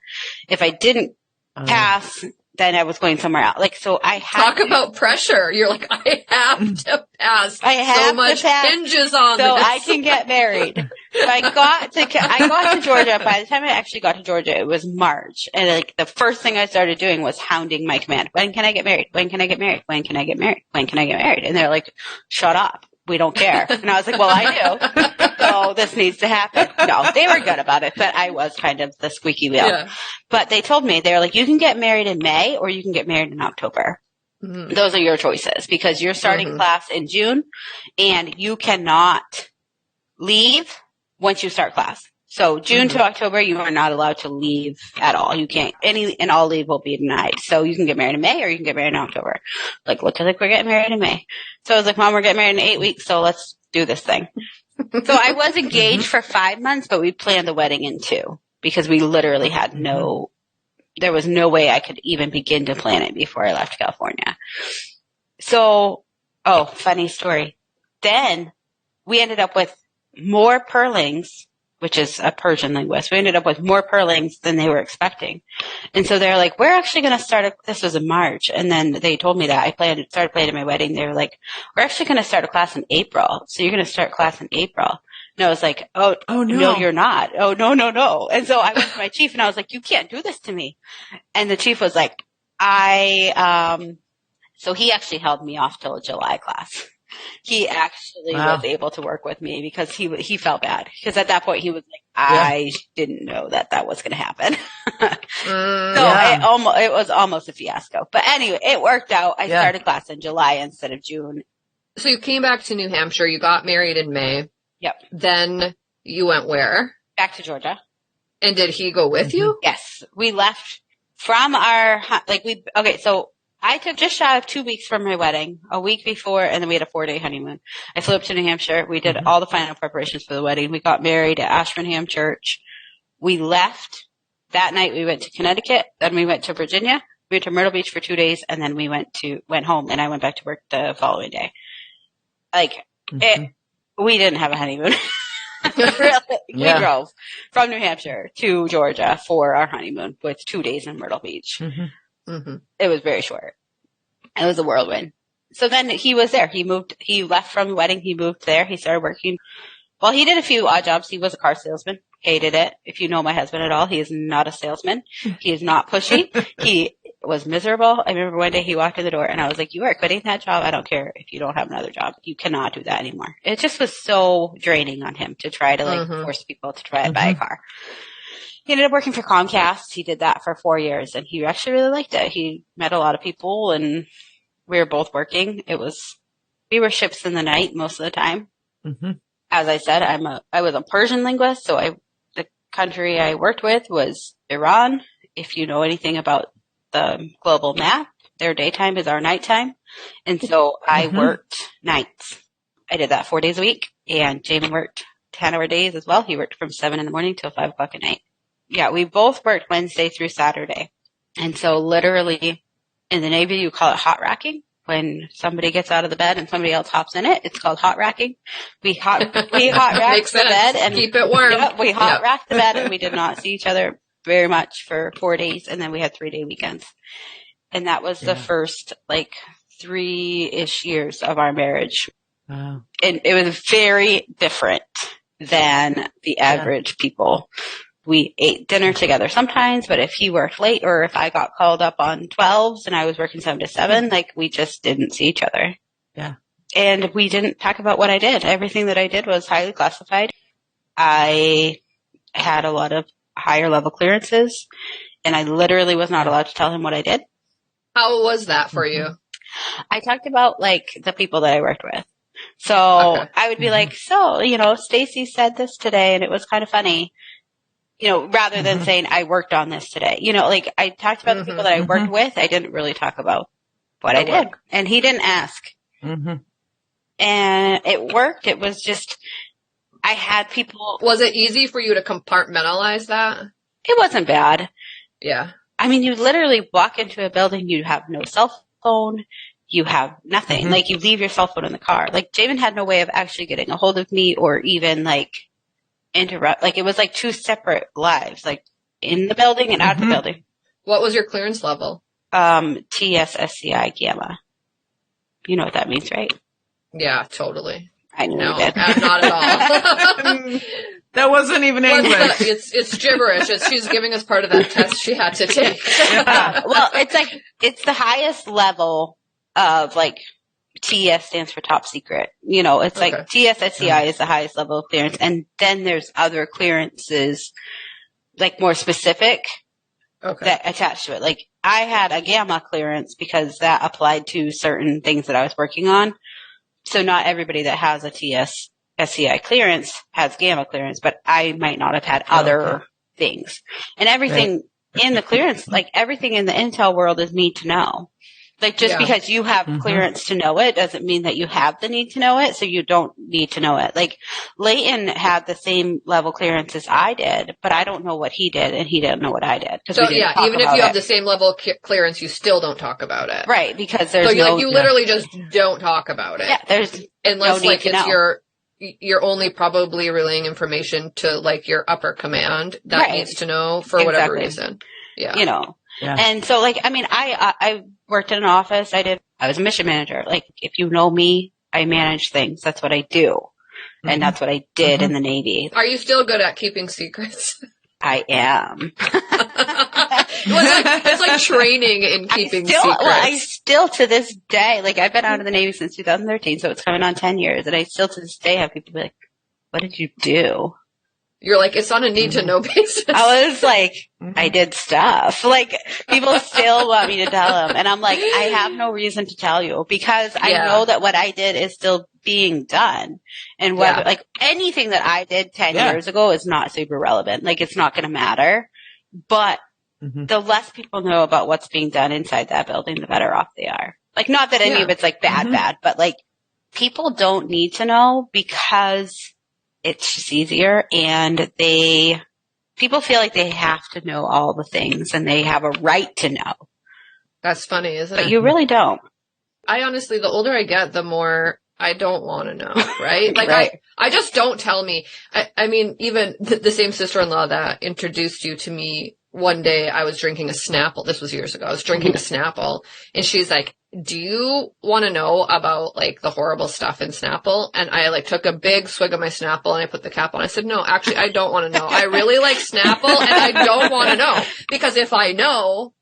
If I didn't pass, then I was going somewhere else. Like, so I had Talk about pressure. You're like, I have to pass. I have so much to pass hinges on so this. I can get married. So I got to Georgia. By the time I actually got to Georgia, it was March. And like the first thing I started doing was hounding my command. When can I get married? When can I get married? When can I get married? When can I get married? And they're like, shut up. We don't care. And I was like, well, I do. So this needs to happen. No, they were good about it, but I was kind of the squeaky wheel. Yeah. But they told me, they were like, you can get married in May or you can get married in October. Those are your choices because you're starting class in June and you cannot leave once you start class. So June to October, you are not allowed to leave at all. You can't, any and all leave will be denied. So you can get married in May or you can get married in October. Like, looks like we're getting married in May. So I was like, Mom, we're getting married in 8 weeks. So let's do this thing. So I was engaged for 5 months, but we planned the wedding in 2 because we literally had there was no way I could even begin to plan it before I left California. So, funny story. Then we ended up with more purlings, which is a Persian linguist. We ended up with more purlings than they were expecting. And so they're like, we're actually going to start this was in March. And then they told me that started planning my wedding. They were like, we're actually going to start a class in April. So you're going to start class in April. And I was like, oh no, you're not. Oh, no. And so I went to my chief and I was like, you can't do this to me. And the chief was like, so he actually held me off till a July class. He actually was able to work with me because he felt bad because at that point he was like, I didn't know that was going to happen. It was almost a fiasco, but anyway, it worked out. I started class in July instead of June. So you came back to New Hampshire, you got married in May. Yep. Then you went where? Back to Georgia. And did he go with you? Yes. We left from so I took just shy of 2 weeks from my wedding, a week before, and then we had a 4-day honeymoon. I flew up to New Hampshire. We did all the final preparations for the wedding. We got married at Ashburnham Church. We left. That night we went to Connecticut. Then we went to Virginia. We went to Myrtle Beach for 2 days, and then we went home, and I went back to work the following day. We didn't have a honeymoon. Really? We drove from New Hampshire to Georgia for our honeymoon with 2 days in Myrtle Beach. It was very short. It was a whirlwind. So then he was there. He left from the wedding. He moved there. He started working. Well, he did a few odd jobs. He was a car salesman. Hated it. If you know my husband at all, he is not a salesman. He is not pushy. He was miserable. I remember one day he walked in the door and I was like, you are quitting that job. I don't care if you don't have another job. You cannot do that anymore. It just was so draining on him to try to like force people to try and buy a car. He ended up working for Comcast. He did that for 4 years and he actually really liked it. He met a lot of people and we were both working. We were ships in the night most of the time. As I said, I was a Persian linguist. So the country I worked with was Iran. If you know anything about the global map, their daytime is our nighttime. And so I worked nights. I did that 4 days a week and Jamin worked 10-hour days as well. He worked from 7 in the morning till 5 o'clock at night. Yeah, we both worked Wednesday through Saturday. And so literally in the Navy, you call it hot racking. When somebody gets out of the bed and somebody else hops in it, it's called hot racking. We hot racked the bed and keep it warm. Yep, we hot racked the bed and we did not see each other very much for 4 days. And then we had 3-day weekends. And that was the first like 3-ish years of our marriage. Wow. And it was very different than the average people. We ate dinner together sometimes, but if he worked late or if I got called up on 12s and I was working 7 to 7, like we just didn't see each other. Yeah. And we didn't talk about what I did. Everything that I did was highly classified. I had a lot of higher level clearances and I literally was not allowed to tell him what I did. How was that for you? I talked about like the people that I worked with. So I would be like, so, Stacey said this today and it was kind of funny, rather than saying I worked on this today, like I talked about the people that I worked with. I didn't really talk about what I did and he didn't ask. And it worked. It was just, I had people. Was it easy for you to compartmentalize that? It wasn't bad. Yeah. I mean, you literally walk into a building, you have no cell phone, you have nothing. Like you leave your cell phone in the car. Like Jamin had no way of actually getting a hold of me or even like interrupt. Like it was like 2 separate lives, like in the building and out of the building. What was your clearance level? TSSCI Gamma. You know what that means, right? Yeah, totally. I know no, you did. Not at all. That wasn't even English. It's gibberish. She's giving us part of that test she had to take. Well, it's the highest level of like TS stands for top secret. It's like TSSCI is the highest level of clearance. And then there's other clearances like more specific that attach to it. Like I had a Gamma clearance because that applied to certain things that I was working on. So not everybody that has a TSSCI clearance has Gamma clearance, but I might not have had other things. And everything in the clearance, like everything in the intel world is need to know. Like just because you have clearance to know it doesn't mean that you have the need to know it, so you don't need to know it. Like Leighton had the same level clearance as I did, but I don't know what he did and he didn't know what I did. So even if you have the same level of clearance, you still don't talk about it. Right, because there's you literally just don't talk about it. Yeah, there's unless no need to know. You're only probably relaying information to like your upper command that needs to know for whatever reason. Yeah. Yeah. And so like, I mean, I worked in an office. I was a mission manager. Like if you know me, I manage things. That's what I do. And that's what I did in the Navy. Are you still good at keeping secrets? I am. It's like training in keeping secrets. Well, I still to this day, like I've been out of the Navy since 2013, so it's coming on 10 years. And I still to this day have people be like, what did you do? You're like, it's on a need to know basis. I was like, I did stuff. Like people still want me to tell them. And I'm like, I have no reason to tell you because I know that what I did is still being done. And whether like anything that I did 10 years ago is not super relevant. Like it's not going to matter, but the less people know about what's being done inside that building, the better off they are. Like not that any of it's like bad, but like people don't need to know because it's just easier and people feel like they have to know all the things and they have a right to know. That's funny, isn't it? But you really don't. I honestly, the older I get, the more I don't want to know, right? Like I just don't tell me. I mean, even the same sister-in-law that introduced you to me one day, I was drinking a Snapple. This was years ago. I was drinking a Snapple and she's like, do you want to know about like the horrible stuff in Snapple? And I like took a big swig of my Snapple and I put the cap on. I said, no, actually, I don't want to know. I really like Snapple and I don't want to know because if I know,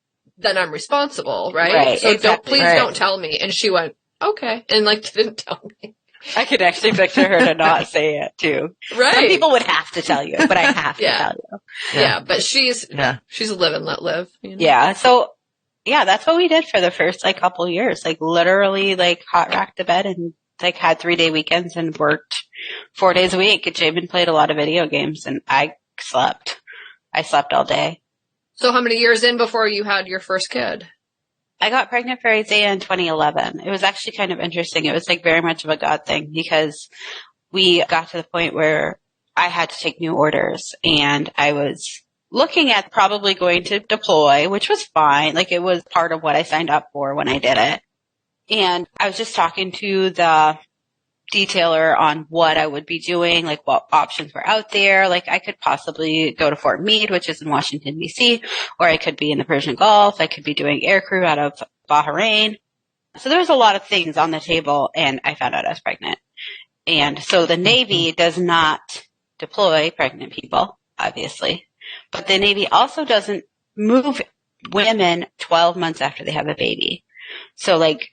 then I'm responsible, right? Right, So exactly. please don't tell me. And she went, okay. And like, didn't tell me. I could actually picture her to not say it too. Right. Some people would have to tell you, but I have to tell you. Yeah. But she's live and let live. You know? Yeah. So yeah, that's what we did for the first like couple of years. Like literally like hot rocked to bed and like had 3-day weekends and worked 4 days a week. And Jamin played a lot of video games and I slept all day. So how many years in before you had your first kid? I got pregnant for Isaiah in 2011. It was actually kind of interesting. It was like very much of a God thing because we got to the point where I had to take new orders and I was looking at probably going to deploy, which was fine. Like it was part of what I signed up for when I did it. And I was just talking to the detailer on what I would be doing, like what options were out there. Like I could possibly go to Fort Meade, which is in Washington, D.C., or I could be in the Persian Gulf. I could be doing aircrew out of Bahrain. So there was a lot of things on the table and I found out I was pregnant. And so the Navy does not deploy pregnant people, obviously, but the Navy also doesn't move women 12 months after they have a baby. So like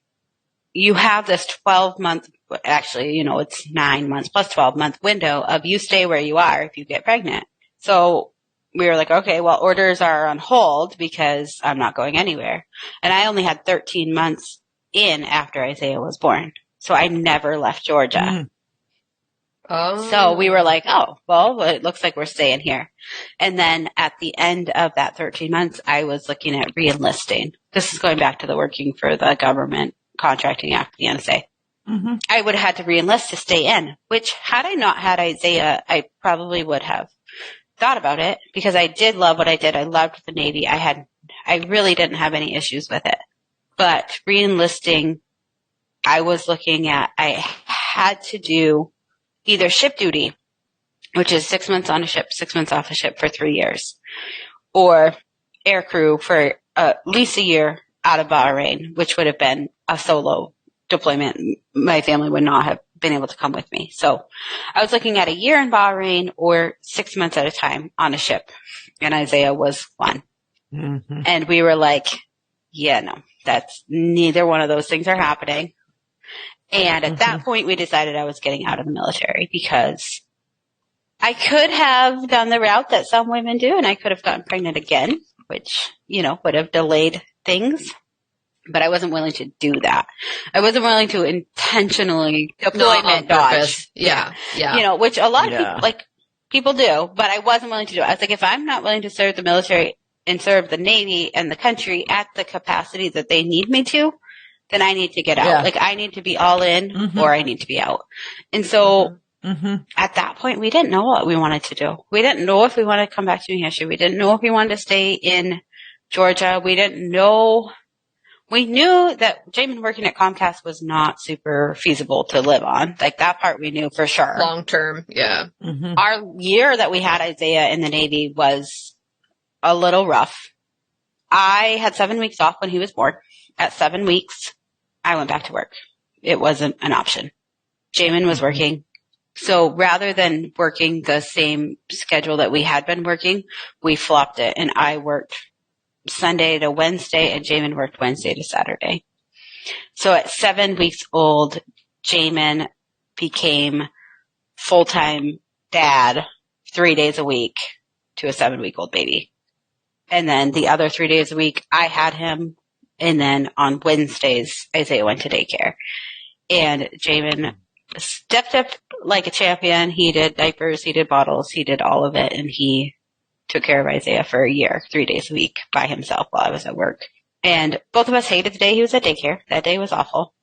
you have this 12-month, actually, you know, it's 9 months plus 12-month window of you stay where you are if you get pregnant. So we were like, okay, well, orders are on hold because I'm not going anywhere. And I only had 13 months in after Isaiah was born. So I never left Georgia. Mm. Oh. So we were like, oh, well, it looks like we're staying here. And then at the end of that 13 months, I was looking at re-enlisting. This is going back to the working for the government contracting after the NSA. Mm-hmm. I would have had to re-enlist to stay in, which had I not had Isaiah, I probably would have thought about it because I did love what I did. I loved the Navy. I really didn't have any issues with it. But re-enlisting, I was looking at, I had to do either ship duty, which is 6 months on a ship, 6 months off a ship for 3 years, or air crew for at least a year out of Bahrain, which would have been a solo deployment. My family would not have been able to come with me. So I was looking at a year in Bahrain or 6 months at a time on a ship. And Isaiah was one. Mm-hmm. And we were like, yeah, no, that's neither one of those things are happening. And at that point, we decided I was getting out of the military because I could have done the route that some women do and I could have gotten pregnant again, which, you know, would have delayed things. But I wasn't willing to do that. I wasn't willing to intentionally deployment dodge. Yeah. You know, which a lot of people do, but I wasn't willing to do it. I was like, if I'm not willing to serve the military and serve the Navy and the country at the capacity that they need me to, then I need to get out. Yeah. Like I need to be all in or I need to be out. And so at that point, we didn't know what we wanted to do. We didn't know if we wanted to come back to New Hampshire. We didn't know if we wanted to stay in Georgia. We didn't know. We knew that Jamin working at Comcast was not super feasible to live on. Like that part we knew for sure. Long term. Yeah. Mm-hmm. Our year that we had Isaiah in the Navy was a little rough. I had 7 weeks off when he was born. At 7 weeks, I went back to work. It wasn't an option. Jamin was working. So rather than working the same schedule that we had been working, we flopped it and I worked Sunday to Wednesday and Jamin worked Wednesday to Saturday. So at 7 weeks old, Jamin became full-time dad 3 days a week to a 7-week-old baby. And then the other 3 days a week, I had him. And then on Wednesdays, Isaiah went to daycare. And Jamin stepped up like a champion. He did diapers, he did bottles, he did all of it. And he took care of Isaiah for a year, 3 days a week by himself while I was at work. And both of us hated the day he was at daycare. That day was awful.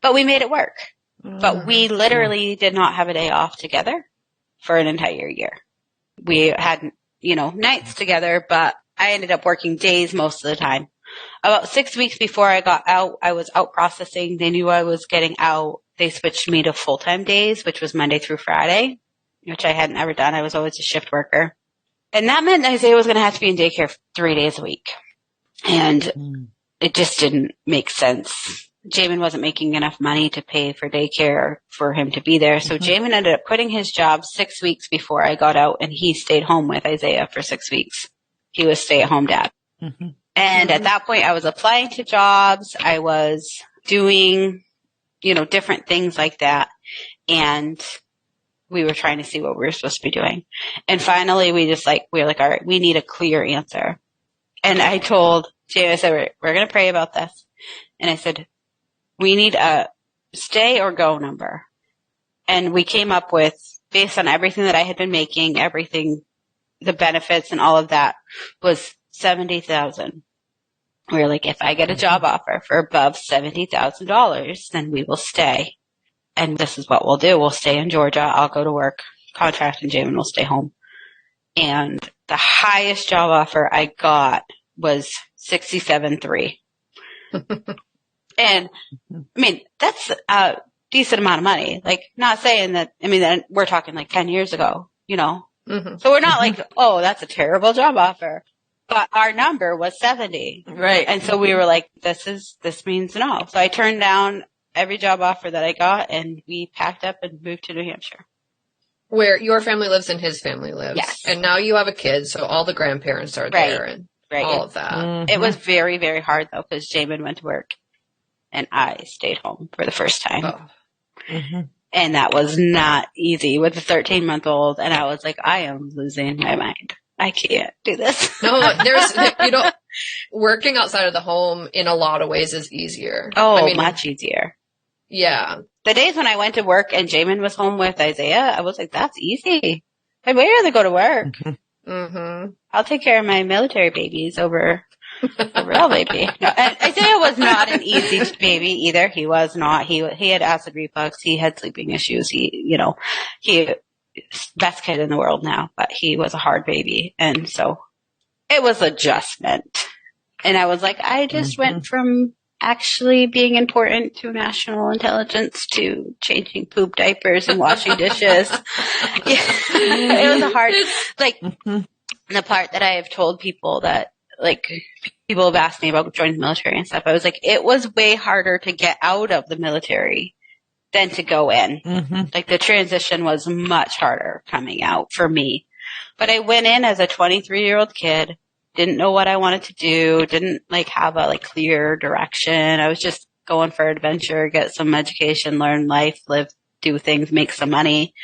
But we made it work. But we literally did not have a day off together for an entire year. We had, nights together, but I ended up working days most of the time. About 6 weeks before I got out, I was out processing. They knew I was getting out. They switched me to full-time days, which was Monday through Friday, which I hadn't ever done. I was always a shift worker. And that meant Isaiah was going to have to be in daycare 3 days a week. And it just didn't make sense. Jamin wasn't making enough money to pay for daycare for him to be there. So Jamin ended up quitting his job 6 weeks before I got out, and he stayed home with Isaiah for 6 weeks. He was stay-at-home dad. And at that point, I was applying to jobs. I was doing, different things like that. And we were trying to see what we were supposed to be doing. And finally, we were like, all right, we need a clear answer. And I told Jay, I said, we're going to pray about this. And I said, we need a stay or go number. And we came up with, based on everything that I had been making, everything, the benefits and all of that, was $70,000. We were like, if I get a job offer for above $70,000, then we will stay. And this is what we'll do. We'll stay in Georgia. I'll go to work, contract, and Jamin will stay home. And the highest job offer I got was $67,300. And I mean, that's a decent amount of money. Like, not saying that, that we're talking like 10 years ago, Mm-hmm. So we're not like, oh, that's a terrible job offer. But our number was 70. Right. And so we were like, this means no. So I turned down every job offer that I got, and we packed up and moved to New Hampshire. Where your family lives and his family lives. Yes. And now you have a kid, so all the grandparents are there and all of that. Mm-hmm. It was very, very hard, though, because Jamin went to work, and I stayed home for the first time. Oh. Mm-hmm. And that was not easy with a 13-month-old, and I was like, I am losing my mind. I can't do this. No, working outside of the home in a lot of ways is easier. Oh, much easier. Yeah. The days when I went to work and Jamin was home with Isaiah, I was like, that's easy. I'd way rather go to work. Mm-hmm. I'll take care of my military babies over a real baby. No, and Isaiah was not an easy baby either. He was not. He had acid reflux. He had sleeping issues. He best kid in the world now, but he was a hard baby. And so it was adjustment. And I was like, I just went from actually being important to national intelligence to changing poop diapers and washing dishes. It was a hard, the part that I have told people that, people have asked me about joining the military and stuff. I was like, it was way harder to get out of the military than to go in. Mm-hmm. The transition was much harder coming out for me. But I went in as a 23-year-old kid, didn't know what I wanted to do, didn't have a clear direction. I was just going for adventure, get some education, learn life, live, do things, make some money.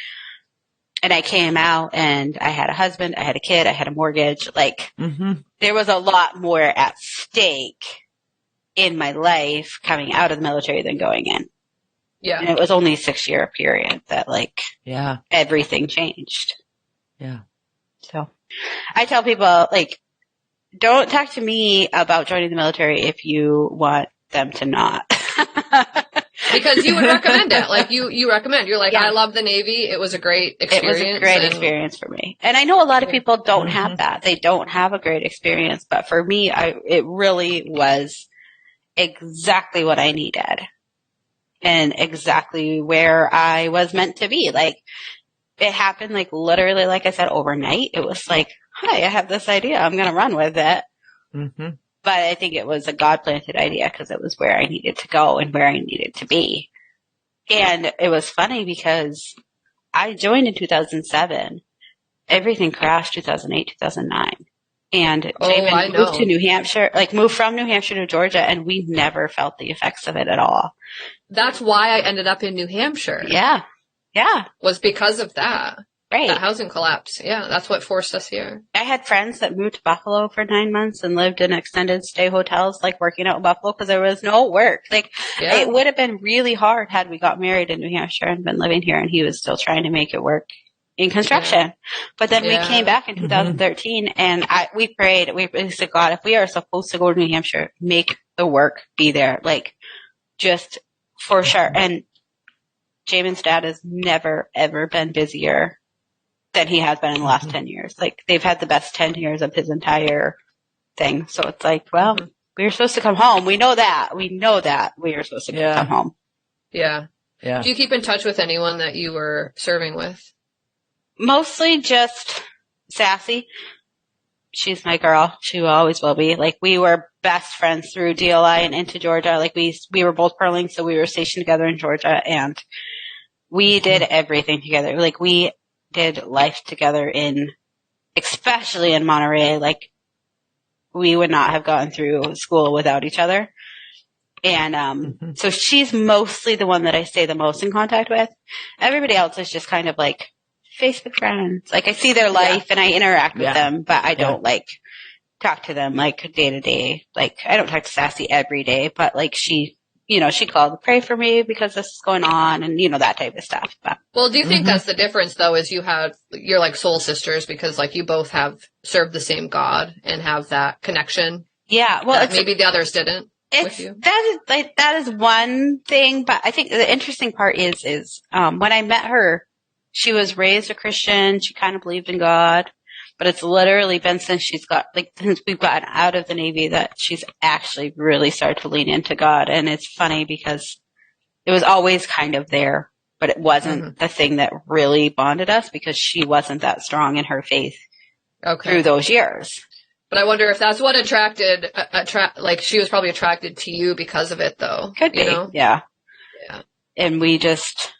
And I came out and I had a husband, I had a kid, I had a mortgage. There was a lot more at stake in my life coming out of the military than going in. Yeah. And it was only a 6-year period that everything changed. Yeah. So I tell people don't talk to me about joining the military if you want them to not. Because you would recommend it. You recommend. You're like, Yeah. I love the Navy. It was a great experience. It was a great experience for me. And I know a lot of people don't have that. They don't have a great experience. But for me, it really was exactly what I needed. And exactly where I was meant to be. It happened literally, like I said, overnight. It was hi, I have this idea. I'm going to run with it. Mm-hmm. But I think it was a God-planted idea because it was where I needed to go and where I needed to be. And it was funny because I joined in 2007. Everything crashed 2008, 2009. And Jamin moved to New Hampshire, moved from New Hampshire to Georgia, and we never felt the effects of it at all. That's why I ended up in New Hampshire. Yeah. Yeah. Was because of that. Right. That housing collapse. Yeah. That's what forced us here. I had friends that moved to Buffalo for 9 months and lived in extended stay hotels, working out in Buffalo because there was no work. It would have been really hard had we got married in New Hampshire and been living here, and he was still trying to make it work in construction. Yeah. But then we came back in 2013 and we prayed, we said, God, if we are supposed to go to New Hampshire, make the work be there. Just for sure. And Jamin's dad has never, ever been busier than he has been in the last 10 years. They've had the best 10 years of his entire thing. So it's we were supposed to come home. We know that. We were supposed to come home. Yeah. Yeah. Do you keep in touch with anyone that you were serving with? Mostly just Sassy. She's my girl. She always will be. We were best friends through DLI and into Georgia. We were both Pearling, so we were stationed together in Georgia, and we did everything together. We did life together especially in Monterey. we would not have gotten through school without each other. And so she's mostly the one that I stay the most in contact with. Everybody else is just kind of like Facebook friends. Like I see their life and I interact with them, but I don't like talk to them like day to day. Like I don't talk to Sassy every day, but like she called to pray for me because this is going on and, that type of stuff. But, well, do you think that's the difference though, is you're like soul sisters because like you both have served the same God and have that connection? Yeah. Well, maybe the others didn't with you. That is one thing, but I think the interesting part is when I met her, she was raised a Christian. She kind of believed in God. But it's literally been since we've gotten out of the Navy that she's actually really started to lean into God. And it's funny because it was always kind of there, but it wasn't the thing that really bonded us because she wasn't that strong in her faith through those years. But I wonder if that's what like she was probably attracted to you because of it though. Could be. Yeah. And we just,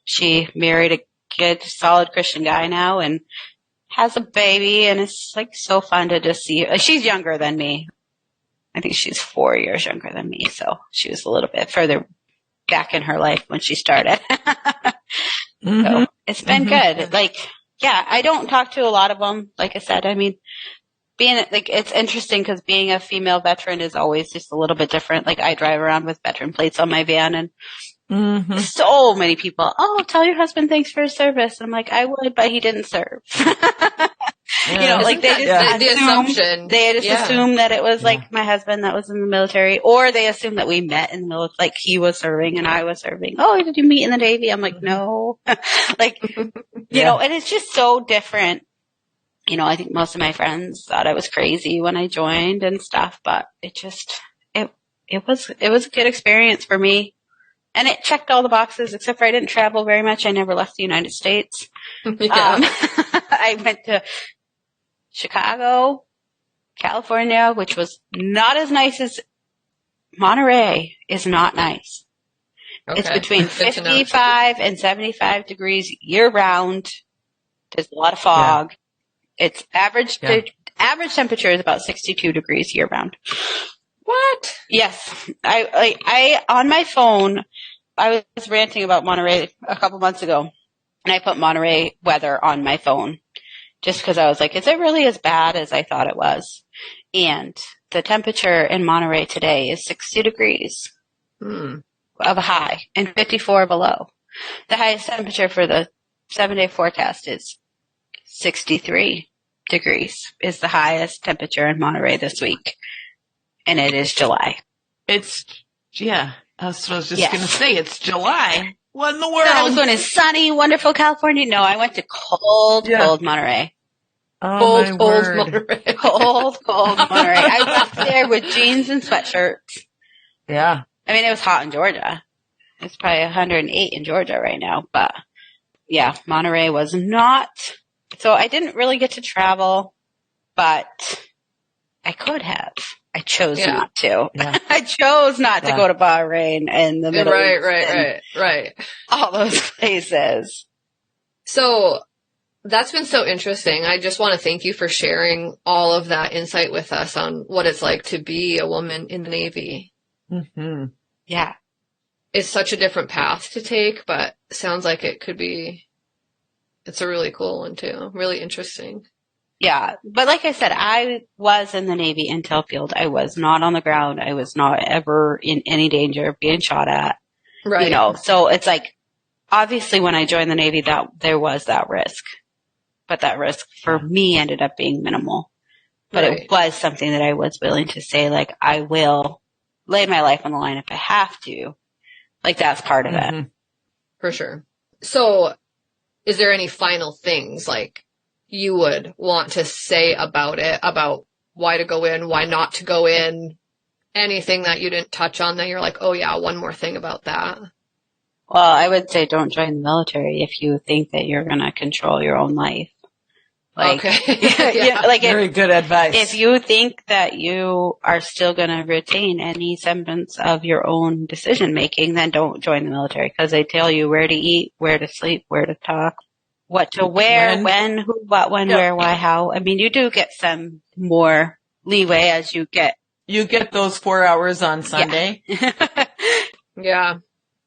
she married a good, solid Christian guy now and has a baby, and it's like so fun to just see. She's younger than me. I think she's 4 years younger than me, so she was a little bit further back in her life when she started. So it's been good. Like, I don't talk to a lot of them. Like I said, I mean, it's interesting because being a female veteran is always just a little bit different. Like I drive around with veteran plates on my van, and so many people, tell your husband thanks for his service. And I'm like, I would, but he didn't serve. Like they just assume that it was like my husband that was in the military, or they assume that we met in the military, like he was serving and I was serving. Oh, did you meet in the Navy? I'm like, no. Like, you know, and it's just so different. I think most of my friends thought I was crazy when I joined and stuff, but it was a good experience for me. And it checked all the boxes, except for I didn't travel very much. I never left the United States. I went to Chicago, California, which was not as nice as Monterey is not nice. Okay. It's between 55 and 75 degrees year round. There's a lot of fog. Yeah. It's average temperature is about 62 degrees year round. What? Yes. I on my phone, I was ranting about Monterey a couple months ago, and I put Monterey weather on my phone just because I was like, is it really as bad as I thought it was? And the temperature in Monterey today is 60 degrees of a high and 54 of a low. The highest temperature for the 7-day forecast is 63 degrees is the highest temperature in Monterey this week. And it is July. That's what I was just going to say. It's July. What in the world? I was going to sunny, wonderful California. No, I went to cold Monterey. Oh, cold Monterey. Cold Monterey. I left there with jeans and sweatshirts. Yeah. I mean, it was hot in Georgia. It's probably 108 in Georgia right now. But, Monterey was not. So I didn't really get to travel, but I could have. I chose not to. Yeah. I chose not to go to Bahrain and the Middle East. Right. All those places. So that's been so interesting. I just want to thank you for sharing all of that insight with us on what it's like to be a woman in the Navy. Mm-hmm. Yeah. It's such a different path to take, but it sounds like it's a really cool one too. Really interesting. Yeah. But like I said, I was in the Navy intel field. I was not on the ground. I was not ever in any danger of being shot at. Right. So it's like, obviously when I joined the Navy, there was that risk. But that risk for me ended up being minimal. But it was something that I was willing to say, like, I will lay my life on the line if I have to. Like, that's part of it. For sure. So is there any final things, like, you would want to say about it, about why to go in, why not to go in, anything that you didn't touch on that you're like, oh yeah, one more thing about that? Well, I would say don't join the military if you think that you're going to control your own life. Like, very good advice. If you think that you are still going to retain any semblance of your own decision making, then don't join the military because they tell you where to eat, where to sleep, where to talk, what to wear, when, who, what, when, where, why, how. I mean, you do get some more leeway as you get. You get those 4 hours on Sunday. Yeah. Yeah.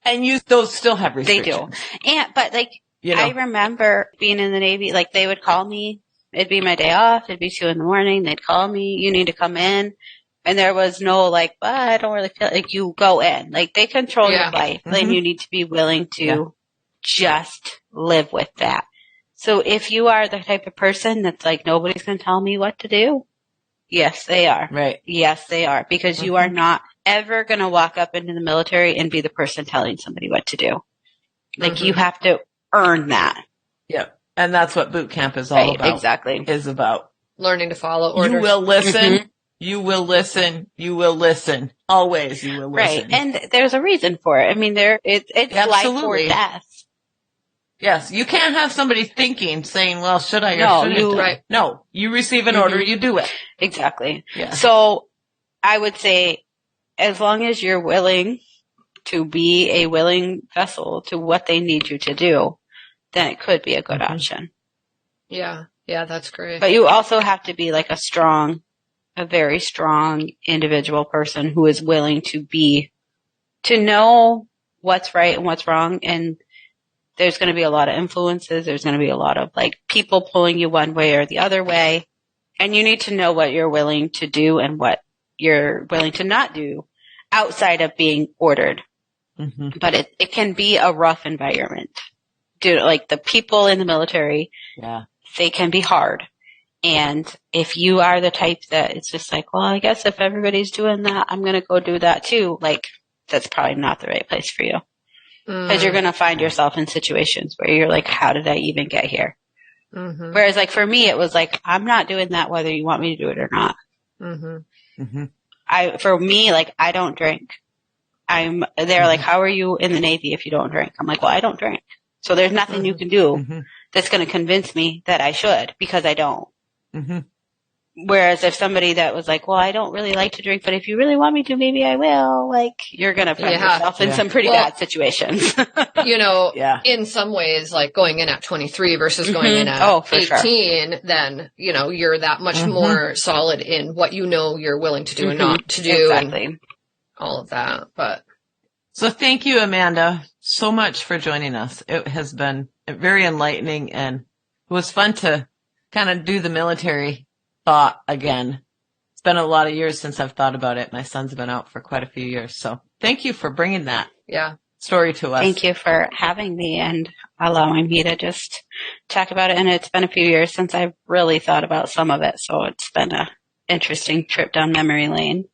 And those still have They restrictions. do. But like, I remember being in the Navy, like they would call me. It'd be my day off. It'd be 2 a.m. They'd call me. You need to come in. And there was no like, well, I don't really feel like you go in. Like they control your life. Mm-hmm. And you need to be willing to just live with that. So if you are the type of person that's like, nobody's going to tell me what to do. Yes, they are. Right. Yes, they are. Because you are not ever going to walk up into the military and be the person telling somebody what to do. Like you have to earn that. Yeah. And that's what boot camp is all about. Exactly. Is about learning to follow orders. You will listen. You will listen. You will listen. Always you will listen. Right. And there's a reason for it. I mean, it's life or death. Yes. You can't have somebody saying, well, should I or shouldn't I? No. You receive an order, you do it. Exactly. Yeah. So I would say as long as you're willing to be a willing vessel to what they need you to do, then it could be a good option. Yeah. Yeah, that's great. But you also have to be like a very strong individual person who is willing to know what's right and what's wrong. And there's going to be a lot of influences. There's going to be a lot of like people pulling you one way or the other way. And you need to know what you're willing to do and what you're willing to not do outside of being ordered. Mm-hmm. But it can be a rough environment. Like the people in the military, they can be hard. And if you are the type that it's just like, well, I guess if everybody's doing that, I'm going to go do that too. Like that's probably not the right place for you. Because you're going to find yourself in situations where you're like, how did I even get here? Mm-hmm. Whereas like for me, it was like, I'm not doing that whether you want me to do it or not. Mm-hmm. Mm-hmm. For me, like I don't drink. They're like, how are you in the Navy if you don't drink? I'm like, well, I don't drink. So there's nothing you can do that's going to convince me that I should because I don't. Mm-hmm. Whereas if somebody that was like, well, I don't really like to drink, but if you really want me to, maybe I will. Like, you're going to find yourself in some pretty bad situations. In some ways, like going in at 23 versus going in at 18, then, you're that much more solid in what you're willing to do and not to do. Exactly. And all of that. So thank you, Amanda, so much for joining us. It has been very enlightening and it was fun to kind of do the military thought again. It's been a lot of years since I've thought about it. My son's been out for quite a few years. So thank you for bringing that story to us. Thank you for having me and allowing me to just talk about it. And it's been a few years since I've really thought about some of it. So it's been a interesting trip down memory lane.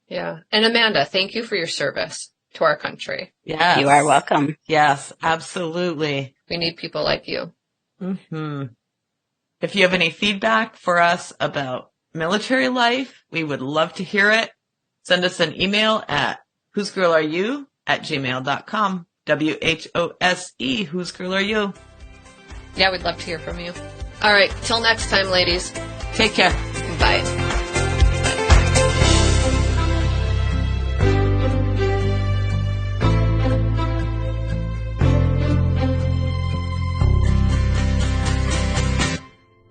Yeah. And Amanda, thank you for your service to our country. Yes. You are welcome. Yes, absolutely. We need people like you. Mm-hmm. If you have any feedback for us about military life, we would love to hear it. Send us an email at whosegirlareyou@gmail.com. WHOSE, whose girl are you? Yeah, we'd love to hear from you. All right. Till next time, ladies. Take care. Bye.